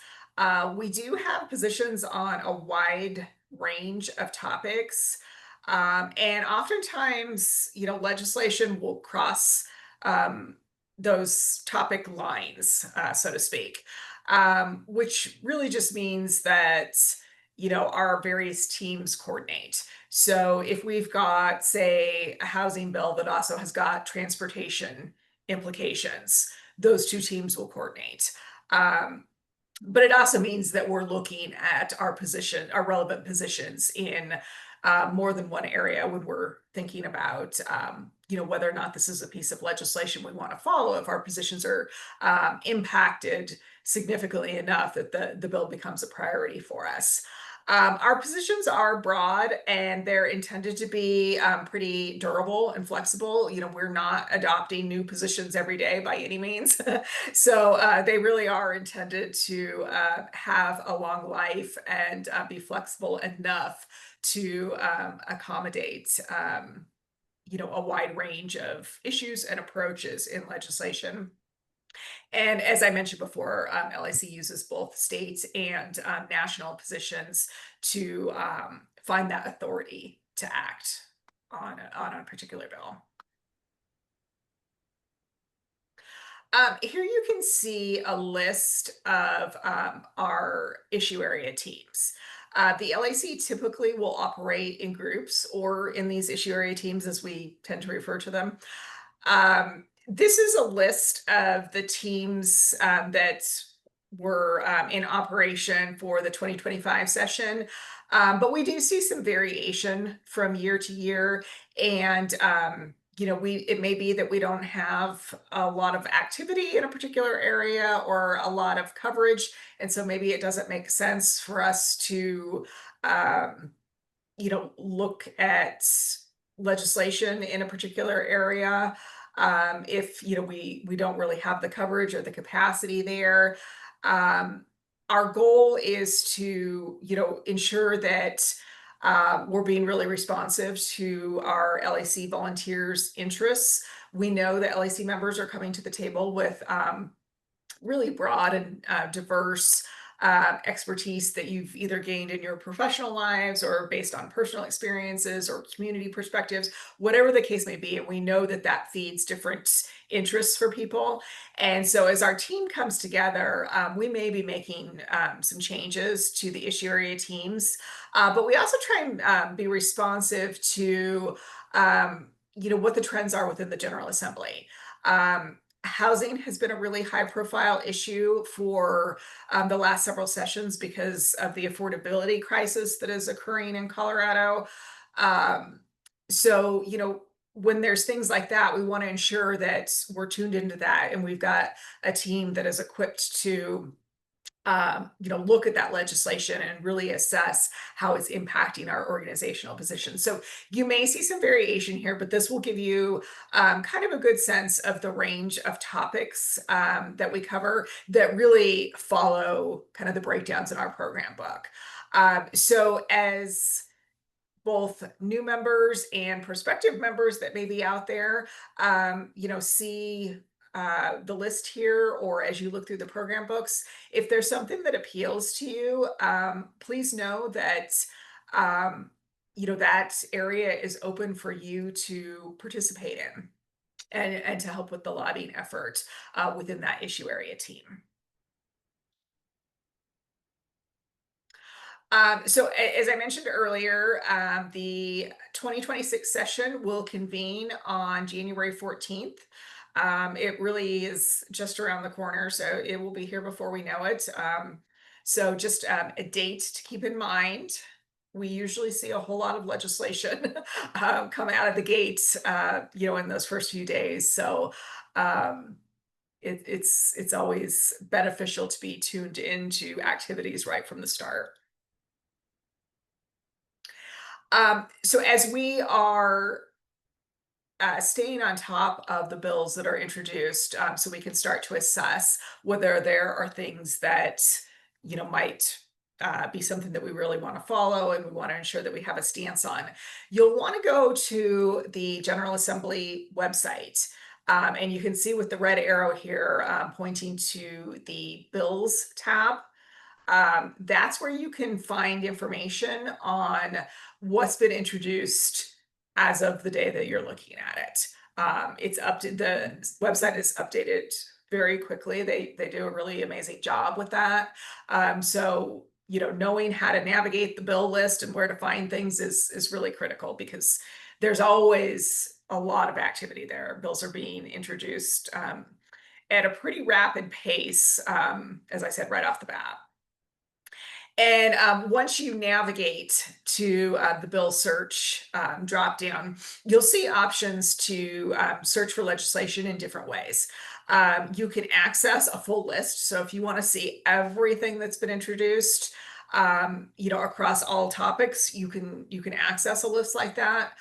We do have positions on a wide range of topics. And oftentimes, legislation will cross those topic lines, so to speak, which really just means that, our various teams coordinate. So if we've got, say, a housing bill that also has got transportation implications, those two teams will coordinate. But it also means that we're looking at our relevant positions in more than one area when we're thinking about, whether or not this is a piece of legislation we want to follow, if our positions are impacted significantly enough that the bill becomes a priority for us. Our positions are broad and they're intended to be pretty durable and flexible. We're not adopting new positions every day by any means. So they really are intended to have a long life and be flexible enough to accommodate a wide range of issues and approaches in legislation. And as I mentioned before, LAC uses both state and national positions to find that authority to act on a particular bill. Here you can see a list of our issue area teams. The LAC typically will operate in groups or in these issue area teams, as we tend to refer to them. This is a list of the teams that were in operation for the 2025 session. But we do see some variation from year to year. And it may be that we don't have a lot of activity in a particular area or a lot of coverage. And so maybe it doesn't make sense for us to, look at legislation in a particular area if, we don't really have the coverage or the capacity there. Our goal is to, ensure that we're being really responsive to our LAC volunteers' interests. We know that LAC members are coming to the table with really broad and diverse expertise that you've either gained in your professional lives or based on personal experiences or community perspectives, whatever the case may be. And we know that that feeds different interests for people. And so as our team comes together, we may be making some changes to the issue area teams, but we also try and be responsive to, what the trends are within the General Assembly. Housing has been a really high profile issue for the last several sessions because of the affordability crisis that is occurring in Colorado. So, when there's things like that, we want to ensure that we're tuned into that and we've got a team that is equipped to look at that legislation and really assess how it's impacting our organizational position. So you may see some variation here, but this will give you kind of a good sense of the range of topics that we cover that really follow kind of the breakdowns in our program book. So as both new members and prospective members that may be out there, see the list here, or as you look through the program books, if there's something that appeals to you, please know that that area is open for you to participate in and to help with the lobbying effort within that issue area team. So as I mentioned earlier, the 2026 session will convene on January 14th. It really is just around the corner, so it will be here before we know it. So just a date to keep in mind. We usually see a whole lot of legislation come out of the gates, in those first few days. So it's always beneficial to be tuned into activities right from the start. So as we are staying on top of the bills that are introduced, so we can start to assess whether there are things that might be something that we really want to follow and we want to ensure that we have a stance on, you'll want to go to the General Assembly website. And you can see with the red arrow here pointing to the Bills tab. That's where you can find information on what's been introduced as of the day that you're looking at it. The website is updated very quickly. They do a really amazing job with that. So, you know, knowing how to navigate the bill list and where to find things is really critical, because there's always a lot of activity there. Bills are being introduced at a pretty rapid pace, as I said, right off the bat. And once you navigate to the bill search drop down, you'll see options to search for legislation in different ways. You can access a full list. So if you want to see everything that's been introduced, you know, across all topics, you can access a list like that.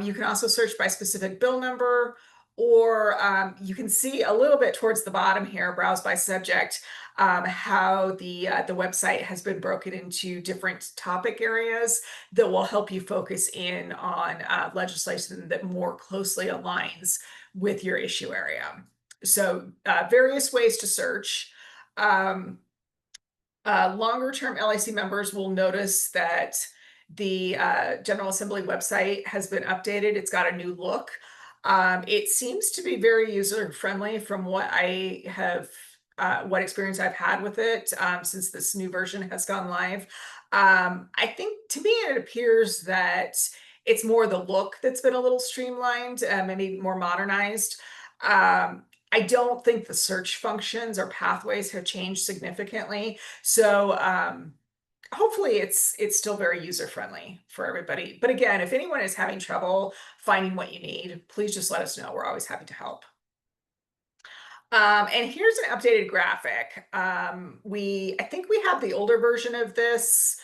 You can also search by specific bill number, or you can see a little bit towards the bottom here, browse by subject, how the website has been broken into different topic areas that will help you focus in on legislation that more closely aligns with your issue area. So various ways to search. Longer term LAC members will notice that the General Assembly website has been updated. It's got a new look. It seems to be very user friendly from what I have, what experience I've had with it since this new version has gone live. I think, to me, it appears that it's more the look that's been a little streamlined, maybe more modernized. I don't think the search functions or pathways have changed significantly. So hopefully it's still very user friendly for everybody. But again, if anyone is having trouble finding what you need, please just let us know. We're always happy to help. And here's an updated graphic. I think we have the older version of this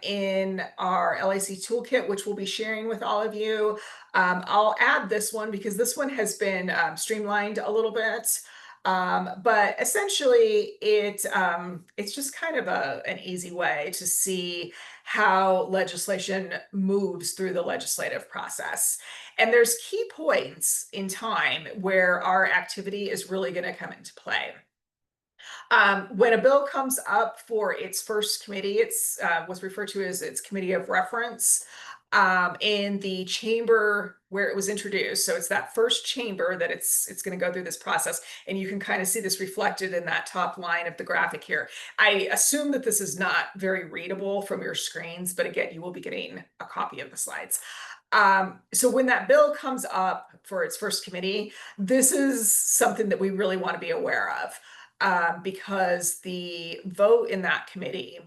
in our LAC toolkit, which we'll be sharing with all of you. I'll add this one because this one has been streamlined a little bit. But essentially it's just kind of an easy way to see how legislation moves through the legislative process. And there's key points in time where our activity is really going to come into play. When a bill comes up for its first committee, it's what's referred to as its committee of reference in the chamber where it was introduced. So it's that first chamber that it's going to go through this process. And you can kind of see this reflected in that top line of the graphic here. I assume that this is not very readable from your screens, but again, you will be getting a copy of the slides. So when that bill comes up for its first committee, this is something that we really want to be aware of, because the vote in that committee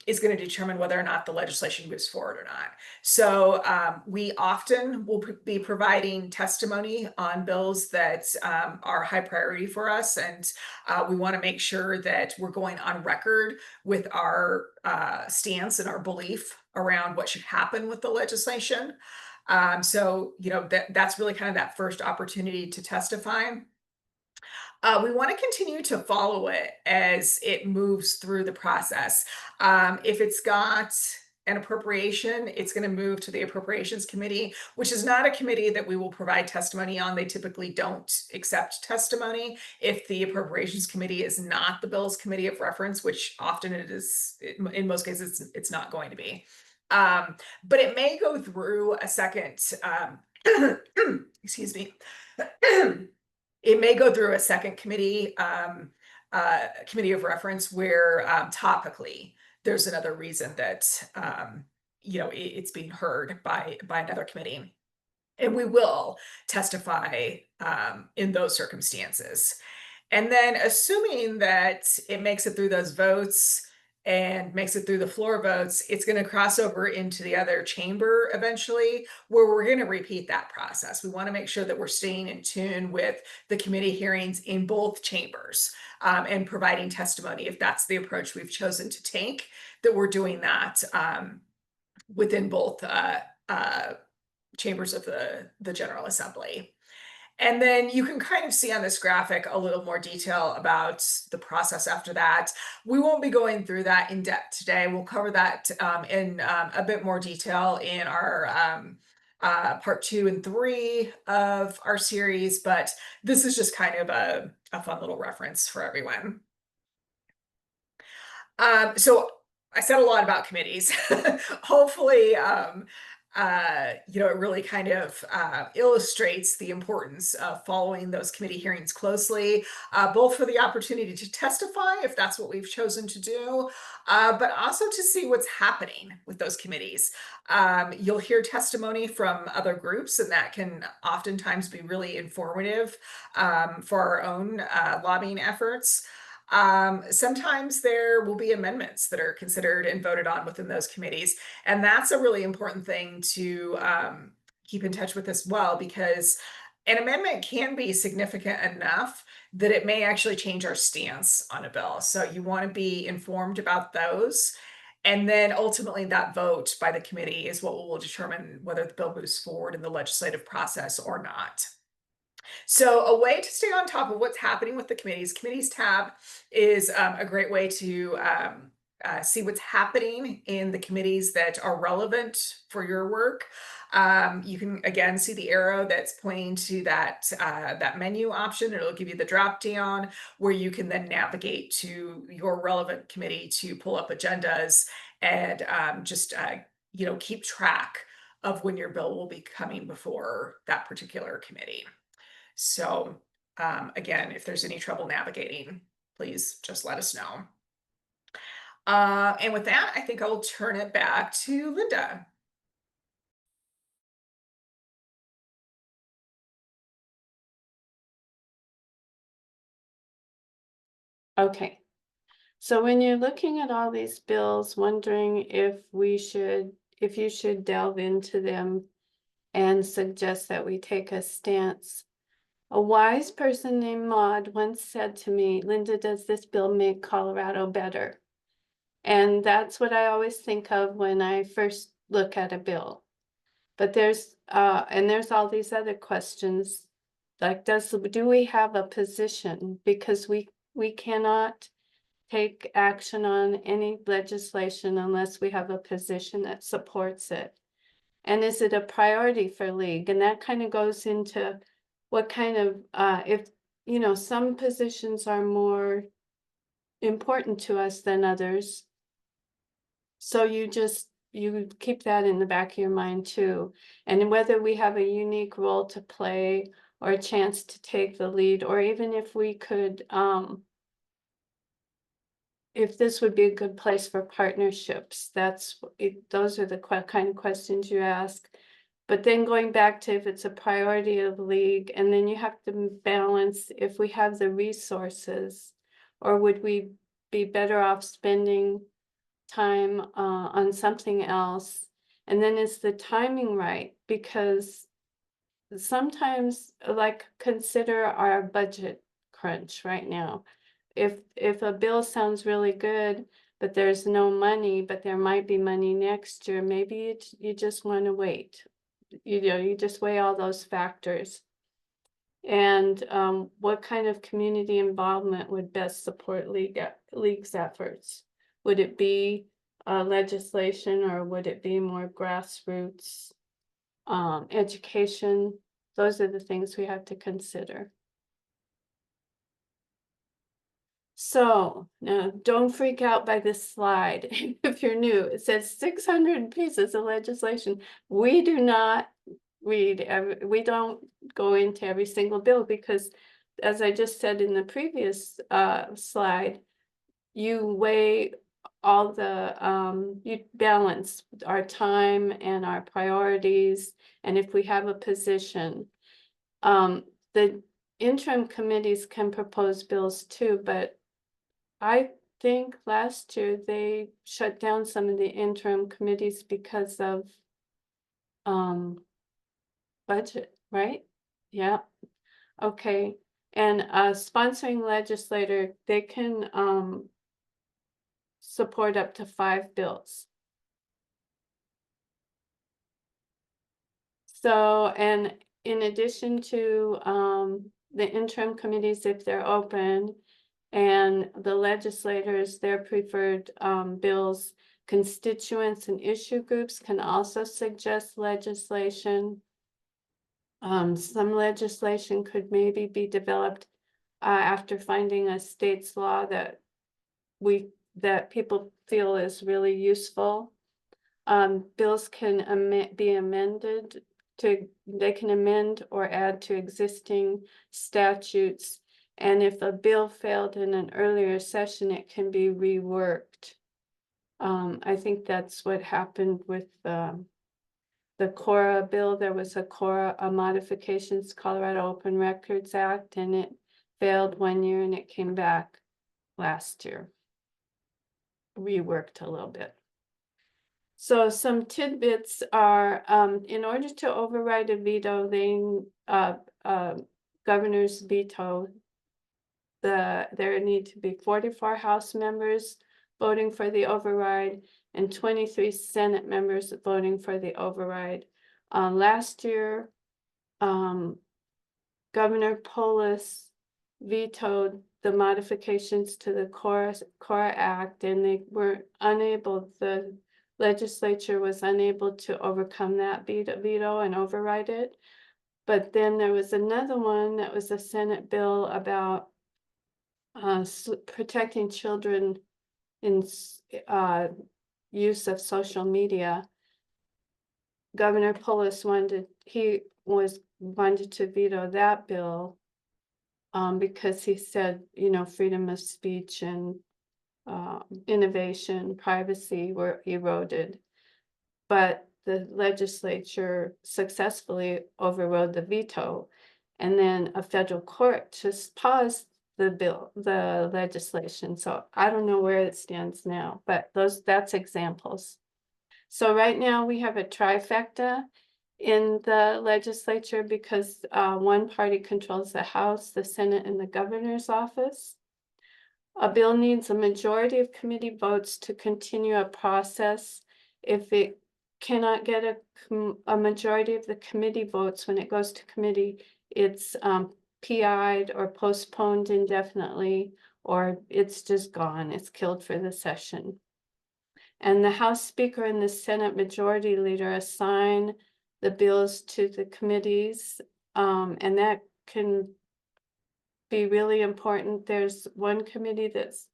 is going to determine whether or not the legislation moves forward or not. So we often will be providing testimony on bills that are high priority for us, and we want to make sure that we're going on record with our stance and our belief around what should happen with the legislation. So, you know, that's really kind of that first opportunity to testify. We want to continue to follow it as it moves through the process. If it's got an appropriation, it's going to move to the Appropriations Committee, which is not a committee that we will provide testimony on. They typically don't accept testimony if the Appropriations Committee is not the bill's committee of reference, which often it is. In most cases, it's not going to be. But it may go through a second, excuse me. It may go through a second committee, committee of reference, where topically there's another reason that you know, it's being heard by another committee, and we will testify in those circumstances. And then, assuming that it makes it through those votes and makes it through the floor votes, it's going to cross over into the other chamber eventually, where we're going to repeat that process. We want to make sure that we're staying in tune with the committee hearings in both chambers and providing testimony, if that's the approach we've chosen to take, that we're doing that within both chambers of the General Assembly. And then you can kind of see on this graphic a little more detail about the process after that. We won't be going through that in depth today. We'll cover that in a bit more detail in our part 2 and 3 of our series, but this is just kind of a fun little reference for everyone. So I said a lot about committees. Hopefully, it really kind of illustrates the importance of following those committee hearings closely, both for the opportunity to testify, if that's what we've chosen to do, but also to see what's happening with those committees. You'll hear testimony from other groups, and that can oftentimes be really informative for our own lobbying efforts. Sometimes there will be amendments that are considered and voted on within those committees. And that's a really important thing to keep in touch with as well, because an amendment can be significant enough that it may actually change our stance on a bill. So you want to be informed about those. And then ultimately that vote by the committee is what will determine whether the bill moves forward in the legislative process or not. So a way to stay on top of what's happening with the committees tab is a great way to see what's happening in the committees that are relevant for your work. You can again see the arrow that's pointing to that menu option. It'll give you the drop down where you can then navigate to your relevant committee to pull up agendas and just keep track of when your bill will be coming before that particular committee. So again, if there's any trouble navigating, please just let us know. And with that, I think I'll turn it back to Linda. Okay. So when you're looking at all these bills, wondering if you should delve into them and suggest that we take a stance. A wise person named Maud once said to me, Linda, does this bill make Colorado better? And that's what I always think of when I first look at a bill. But there's all these other questions, like do we have a position? Because we cannot take action on any legislation unless we have a position that supports it. And is it a priority for League? And that kind of goes into what kind of, if, some positions are more important to us than others. So you keep that in the back of your mind too. And whether we have a unique role to play or a chance to take the lead, or even if we could, if this would be a good place for partnerships. Those are the kind of questions you ask. But then going back to if it's a priority of League, and then you have to balance if we have the resources, or would we be better off spending time on something else? And then is the timing right? Because sometimes, like, consider our budget crunch right now. If a bill sounds really good, but there's no money, but there might be money next year, maybe you just want to wait. You just weigh all those factors. And what kind of community involvement would best support League's efforts? Would it be legislation, or would it be more grassroots education? Those are the things we have to consider. So now don't freak out by this slide. If you're new, it says 600 pieces of legislation. We do not we don't go into every single bill, because as I just said in the previous slide, you weigh all the, you balance our time and our priorities. And if we have a position, the interim committees can propose bills too, but I think last year they shut down some of the interim committees because of budget, right? Yeah. Okay. And sponsoring legislator, they can support up to 5 bills. So, and in addition to the interim committees, if they're open, and the legislators, their preferred bills, constituents and issue groups can also suggest legislation. Some legislation could maybe be developed after finding a state's law that people feel is really useful. Bills can be amended they can amend or add to existing statutes. And if a bill failed in an earlier session, it can be reworked. I think that's what happened with the Cora bill. There was a modifications Colorado Open Records Act, and it failed 1 year and it came back last year. Reworked a little bit. So some tidbits are, in order to override a veto, governor's veto, there need to be 44 House members voting for the override and 23 Senate members voting for the override. Last year, Governor Polis vetoed the modifications to the Cora Act, and the legislature was unable to overcome that veto and override it. But then there was another one that was a Senate bill about protecting children in use of social media. Governor Polis wanted to veto that bill because he said, freedom of speech and innovation, privacy were eroded. But the legislature successfully overrode the veto, and then a federal court just paused the legislation. So I don't know where it stands now, but that's examples. So right now we have a trifecta in the legislature because one party controls the House, the Senate, and the governor's office. A bill needs a majority of committee votes to continue a process. If it cannot get a majority of the committee votes when it goes to committee, it's PI'd or postponed indefinitely, or it's just gone. It's killed for the session. And the House Speaker and the Senate Majority Leader assign the bills to the committees, and that can be really important. There's one committee that's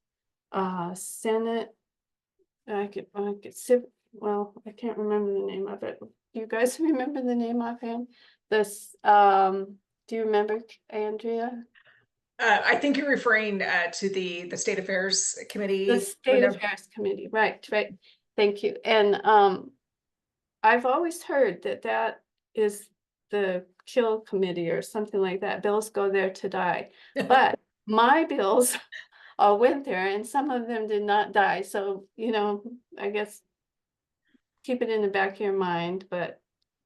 Senate. I can't remember the name of it. Do you guys remember the name offhand? This do you remember, Andrea? I think you're referring to the State Affairs Committee. The State Affairs Committee, right. Thank you. And I've always heard that is the kill committee or something like that. Bills go there to die. But my bills all went there and some of them did not die. So, I guess keep it in the back of your mind, but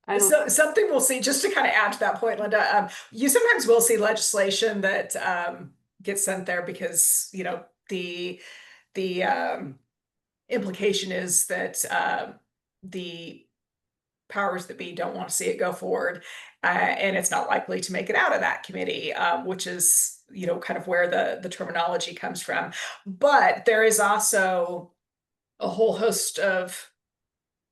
I don't. So something we'll see, just to kind of add to that point, Linda, you sometimes will see legislation that gets sent there because, the implication is that the powers that be don't want to see it go forward, and it's not likely to make it out of that committee, which is, kind of where the terminology comes from. But there is also a whole host of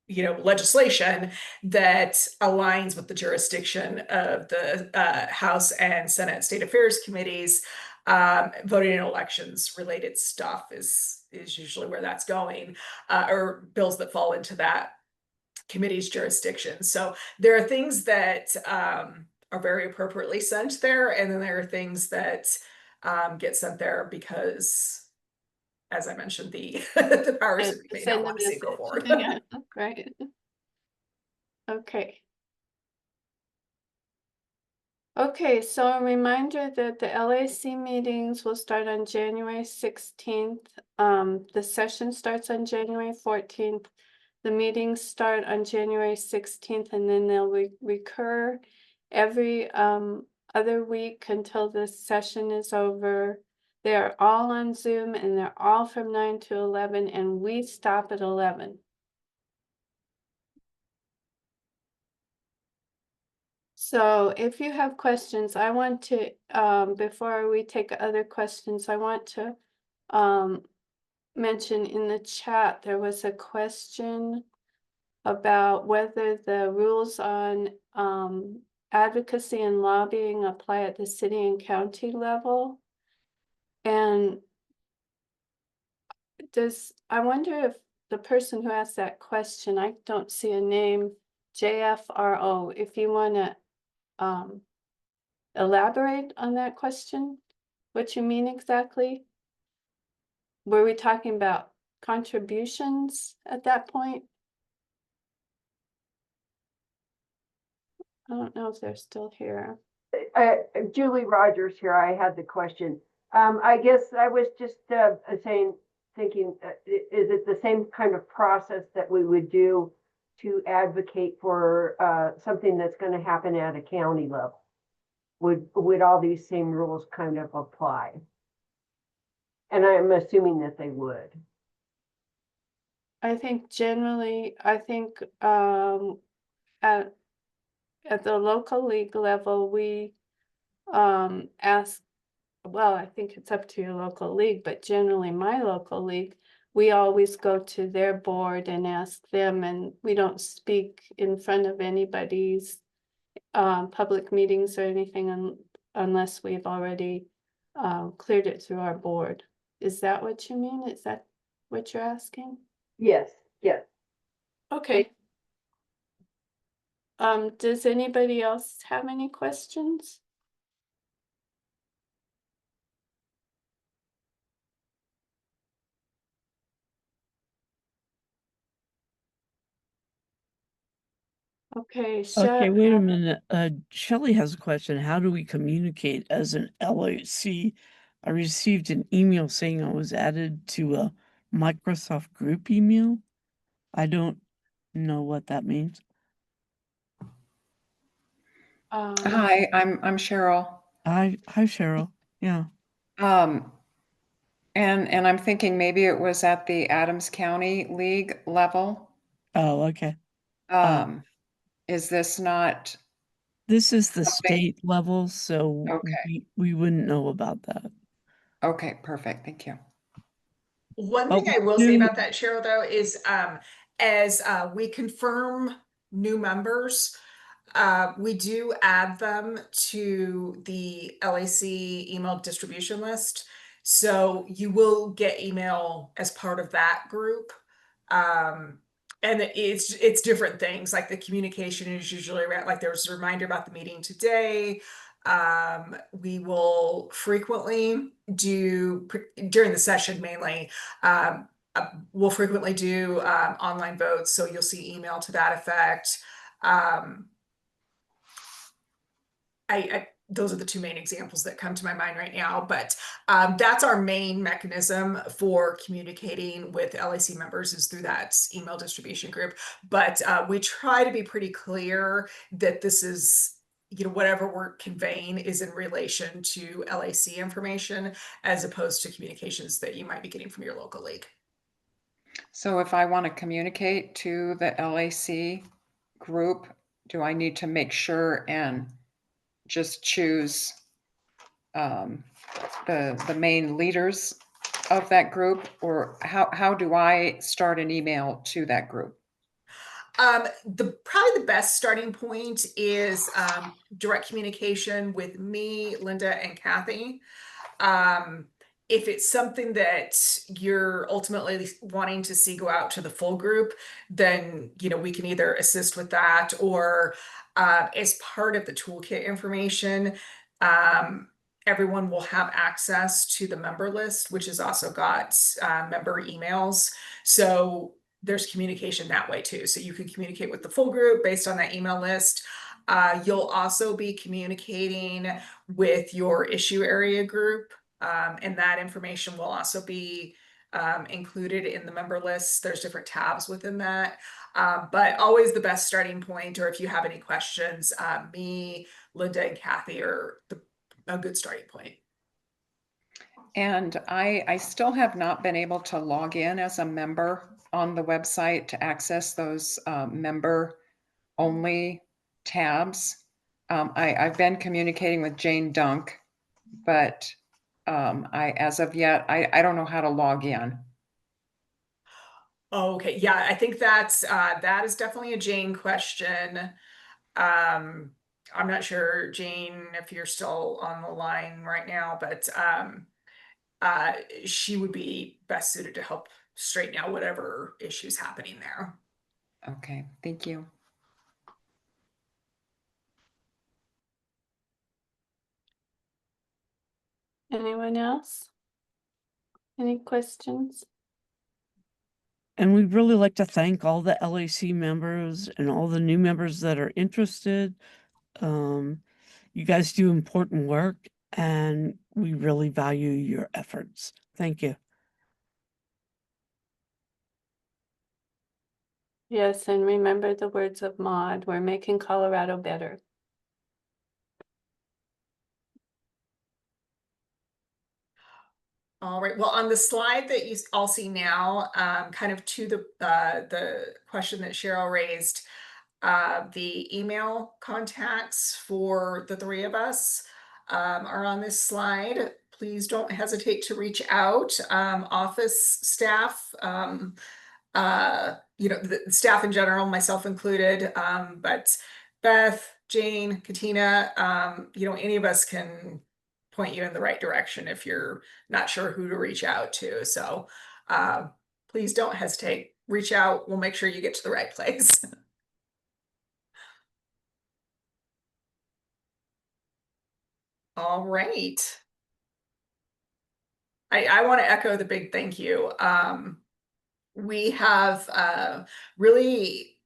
legislation that aligns with the jurisdiction of the House and Senate State Affairs Committees. Voting in elections related stuff is usually where that's going, or bills that fall into that committee's jurisdiction. So there are things that are very appropriately sent there, and then there are things that get sent there because, as I mentioned, the powers that may not want to see it go forward. Yeah, right. Okay, so a reminder that the LAC meetings will start on January 16th. The session starts on January 14th. The meetings start on January 16th, and then they'll recur every other week until the session is over. They're all on Zoom, and they're all from 9 to 11, and we stop at 11. So if you have questions, I want to, before we take other questions, I want to mention in the chat, there was a question about whether the rules on advocacy and lobbying apply at the city and county level. And I wonder if the person who asked that question, I don't see a name, JFRO, if you want to elaborate on that question, what you mean exactly? Were we talking about contributions at that point? I don't know if they're still here. Julie Rogers here. I had the question. I guess I was just thinking, is it the same kind of process that we would do to advocate for something that's going to happen at a county level? Would all these same rules kind of apply? And I'm assuming that they would. I think generally, at the local league level, we ask, well, I think it's up to your local league, but generally my local league, we always go to their board and ask them, and we don't speak in front of anybody's public meetings or anything unless we've already cleared it through our board. Is that what you mean? Is that what you're asking? Yes, yes. Okay. Does anybody else have any questions? Okay, Okay, wait a minute. Shelley has a question. How do we communicate as an LAC? I received an email saying I was added to a Microsoft group email. I don't know what that means. Hi, I'm Cheryl. Hi, Cheryl. Yeah. And I'm thinking maybe it was at the Adams County League level. Oh, okay. Is this not? This is the something- state level, so Okay. we wouldn't know about that. Okay, perfect. Thank you. One But thing I will say about that, Cheryl, though, is as we confirm new members, we do add them to the LAC email distribution list. So you will get email as part of that group. And it's different things, like the communication is usually around, like there's a reminder about the meeting today. We will frequently do during the session mainly, we'll frequently do online votes, so you'll see email to that effect. Those are the two main examples that come to my mind right now, but that's our main mechanism for communicating with LAC members is through that email distribution group. But we try to be pretty clear that this is, whatever we're conveying is in relation to LAC information as opposed to communications that you might be getting from your local league. So if I want to communicate to the LAC group, do I need to make sure and just choose the main leaders of that group, or how do I start an email to that group? Probably the best starting point is direct communication with me, Linda, and Kathy. If it's something that you're ultimately wanting to see go out to the full group, then we can either assist with that, or as part of the toolkit information, everyone will have access to the member list, which has also got member emails. So there's communication that way too. So you can communicate with the full group based on that email list. You'll also be communicating with your issue area group, and that information will also be included in the member list. There's different tabs within that, but always the best starting point, or if you have any questions, me, Linda, and Kathy are a good starting point. And I still have not been able to log in as a member on the website to access those member only tabs. I've been communicating with Jane Dunk, but as of yet, I don't know how to log in. Okay, yeah, I think that is definitely a Jane question. I'm not sure, Jane, if you're still on the line right now, but she would be best suited to help straighten out whatever issues happening there. Okay, thank you. Anyone else? Any questions? And we'd really like to thank all the LAC members and all the new members that are interested. You guys do important work and we really value your efforts. Thank you. Yes, and remember the words of Maud, we're making Colorado better. All right, well, on the slide that you all see now, kind of to the question that Cheryl raised, the email contacts for the three of us are on this slide. Please don't hesitate to reach out. Office staff, the staff in general, myself included, but Beth, Jane, Katina, any of us can point you in the right direction if you're not sure who to reach out to. So please don't hesitate. Reach out. We'll make sure you get to the right place. All right. I want to echo the big thank you. We have really,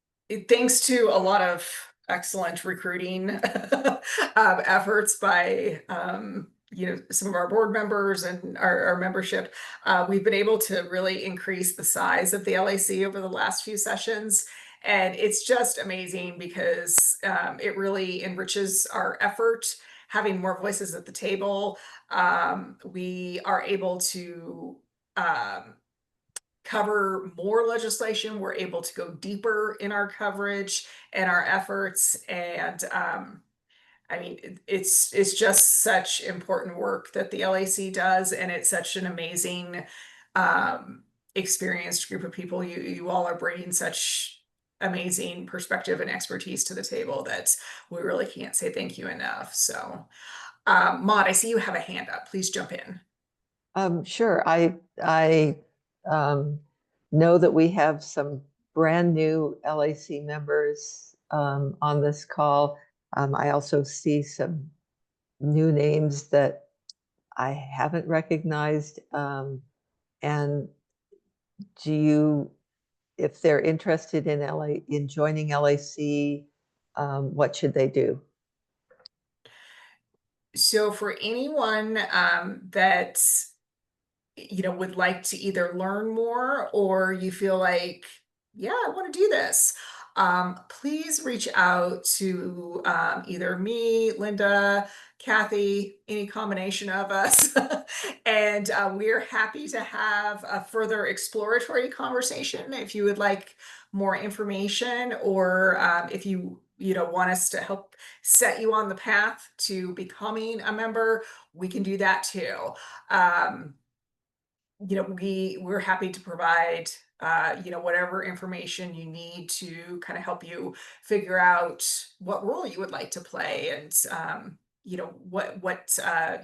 thanks to a lot of excellent recruiting efforts by some of our board members and our membership, we've been able to really increase the size of the LAC over the last few sessions. And it's just amazing because it really enriches our effort, having more voices at the table. We are able to cover more legislation. We're able to go deeper in our coverage and our efforts. And I mean, it's just such important work that the LAC does. And it's such an amazing, experienced group of people. You all are bringing such amazing perspective and expertise to the table that we really can't say thank you enough. So Maud, I see you have a hand up. Please jump in. Sure. I know that we have some brand new LAC members on this call. I also see some new names that I haven't recognized. And if they're interested in joining LAC, what should they do? So for anyone that would like to either learn more or you feel like, yeah, I want to do this, please reach out to either me, Linda, Kathy, any combination of us. And we're happy to have a further exploratory conversation if you would like more information, or if you want us to help set you on the path to becoming a member, we can do that too. We're happy to provide whatever information you need to kind of help you figure out what role you would like to play, and what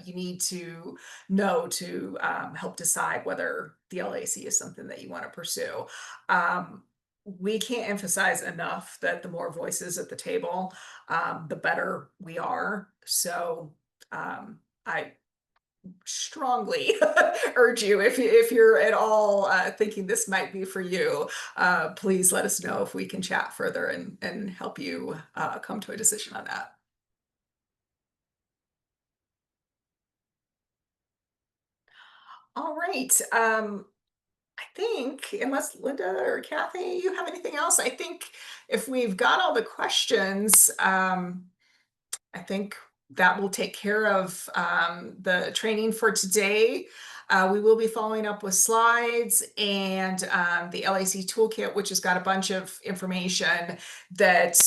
you need to know to help decide whether the LAC is something that you want to pursue. We can't emphasize enough that the more voices at the table, the better we are. So I strongly urge you, if you're at all thinking this might be for you, please let us know if we can chat further and help you come to a decision on that. All right. I think, unless Linda or Kathy, you have anything else, I think if we've got all the questions, I think that will take care of the training for today. We will be following up with slides and the LAC toolkit, which has got a bunch of information that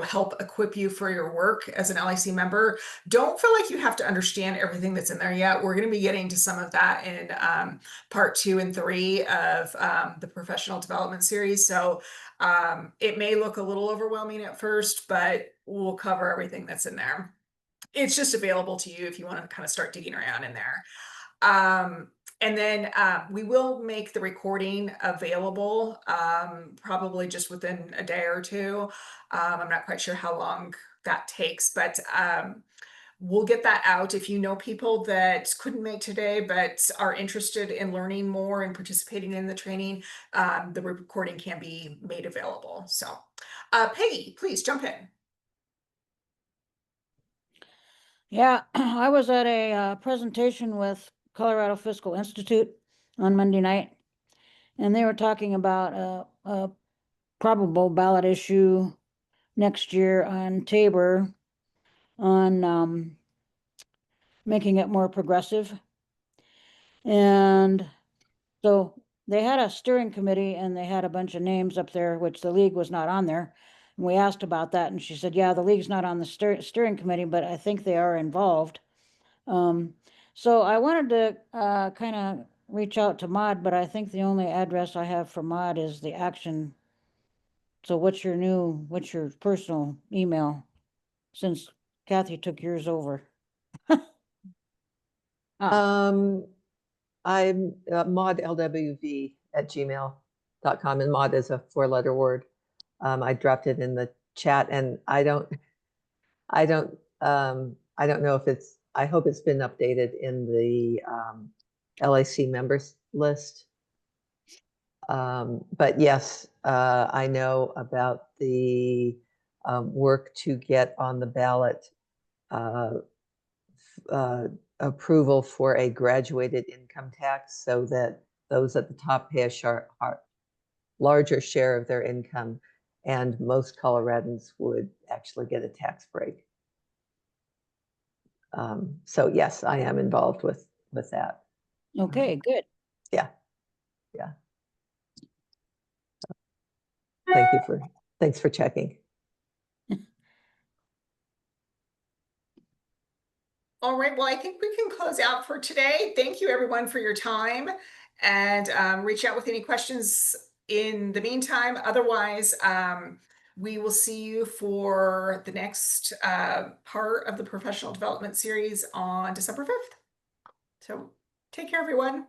help equip you for your work as an LAC member. Don't feel like you have to understand everything that's in there yet. We're going to be getting to some of that in part 2 and 3 of the professional development series. So it may look a little overwhelming at first, but we'll cover everything that's in there. It's just available to you if you want to kind of start digging around in there. And then we will make the recording available probably just within a day or two. I'm not quite sure how long that takes, but we'll get that out. If you know people that couldn't make today but are interested in learning more and participating in the training, the recording can be made available. So Peggy, please jump in. Yeah, I was at a presentation with Colorado Fiscal Institute on Monday night, and they were talking about a probable ballot issue next year on Tabor on making it more progressive. And so they had a steering committee and they had a bunch of names up there, which the league was not on there. And we asked about that, and she said, yeah, the league's not on the steering committee, but I think they are involved. So I wanted to kind of reach out to Maud, but I think the only address I have for Maud is the action. So what's your personal email, since Kathy took yours over? I'm maudlwv@gmail.com, and Maud is a 4-letter word. I dropped it in the chat, and I don't know if I hope it's been updated in the LAC members list. But yes, I know about the work to get on the ballot approval for a graduated income tax, so that those at the top pay a larger share of their income, and most Coloradans would actually get a tax break. So yes, I am involved with that. Okay, good. Yeah. Thanks for checking. All right, well, I think we can close out for today. Thank you everyone for your time, and reach out with any questions in the meantime. Otherwise, we will see you for the next part of the professional development series on December 5th. So take care, everyone.